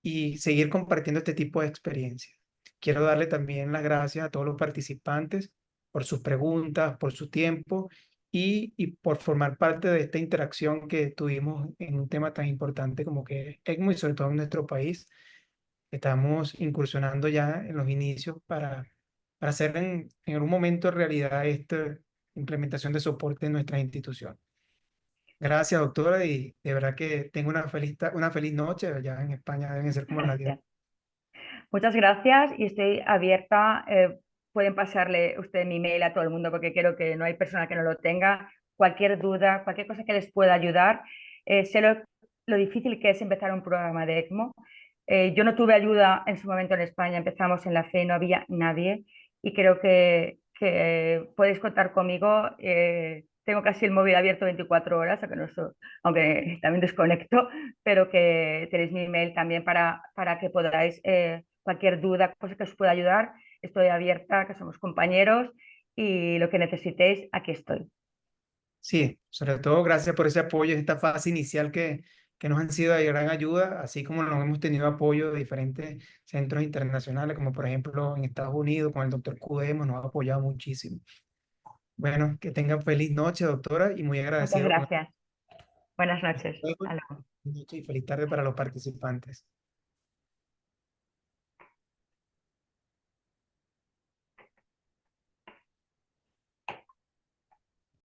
y seguir compartiendo este tipo de experiencias. Quiero darle también las gracias a todos los participantes por sus preguntas, por su tiempo y por formar parte de esta interacción que tuvimos en un tema tan importante como que es ECMO y sobre todo en nuestro país. Estamos incursionando ya en los inicios para hacer en algún momento realidad esta implementación de soporte en nuestras instituciones. Gracias, doctora, y de verdad que tengo una feliz noche. Allá en España deben ser como las 10. Gracias. Muchas gracias y estoy abierta. Pueden pasarle usted mi mail a todo el mundo porque creo que no hay persona que no lo tenga. Cualquier duda, cualquier cosa que les pueda ayudar. Sé lo difícil que es empezar un programa de ECMO. Yo no tuve ayuda en su momento en España, empezamos en la fe y no había nadie y creo que podéis contar conmigo. Tengo casi el móvil abierto 24 horas, aunque también desconecto, pero que tenéis mi email también para que podáis, cualquier duda, cosa que os pueda ayudar, estoy abierta, que somos compañeros y lo que necesitéis, aquí estoy. Sí, sobre todo gracias por ese apoyo en esta fase inicial que nos han sido de gran ayuda, así como nos hemos tenido apoyo de diferentes centros internacionales, como por ejemplo en Estados Unidos con el doctor Cudemo, nos ha apoyado muchísimo. Bueno, que tengan feliz noche, doctora, y muy Muchas agradecido con gracias. Buenas hasta noches. luego Hasta luego. y feliz tarde para los participantes.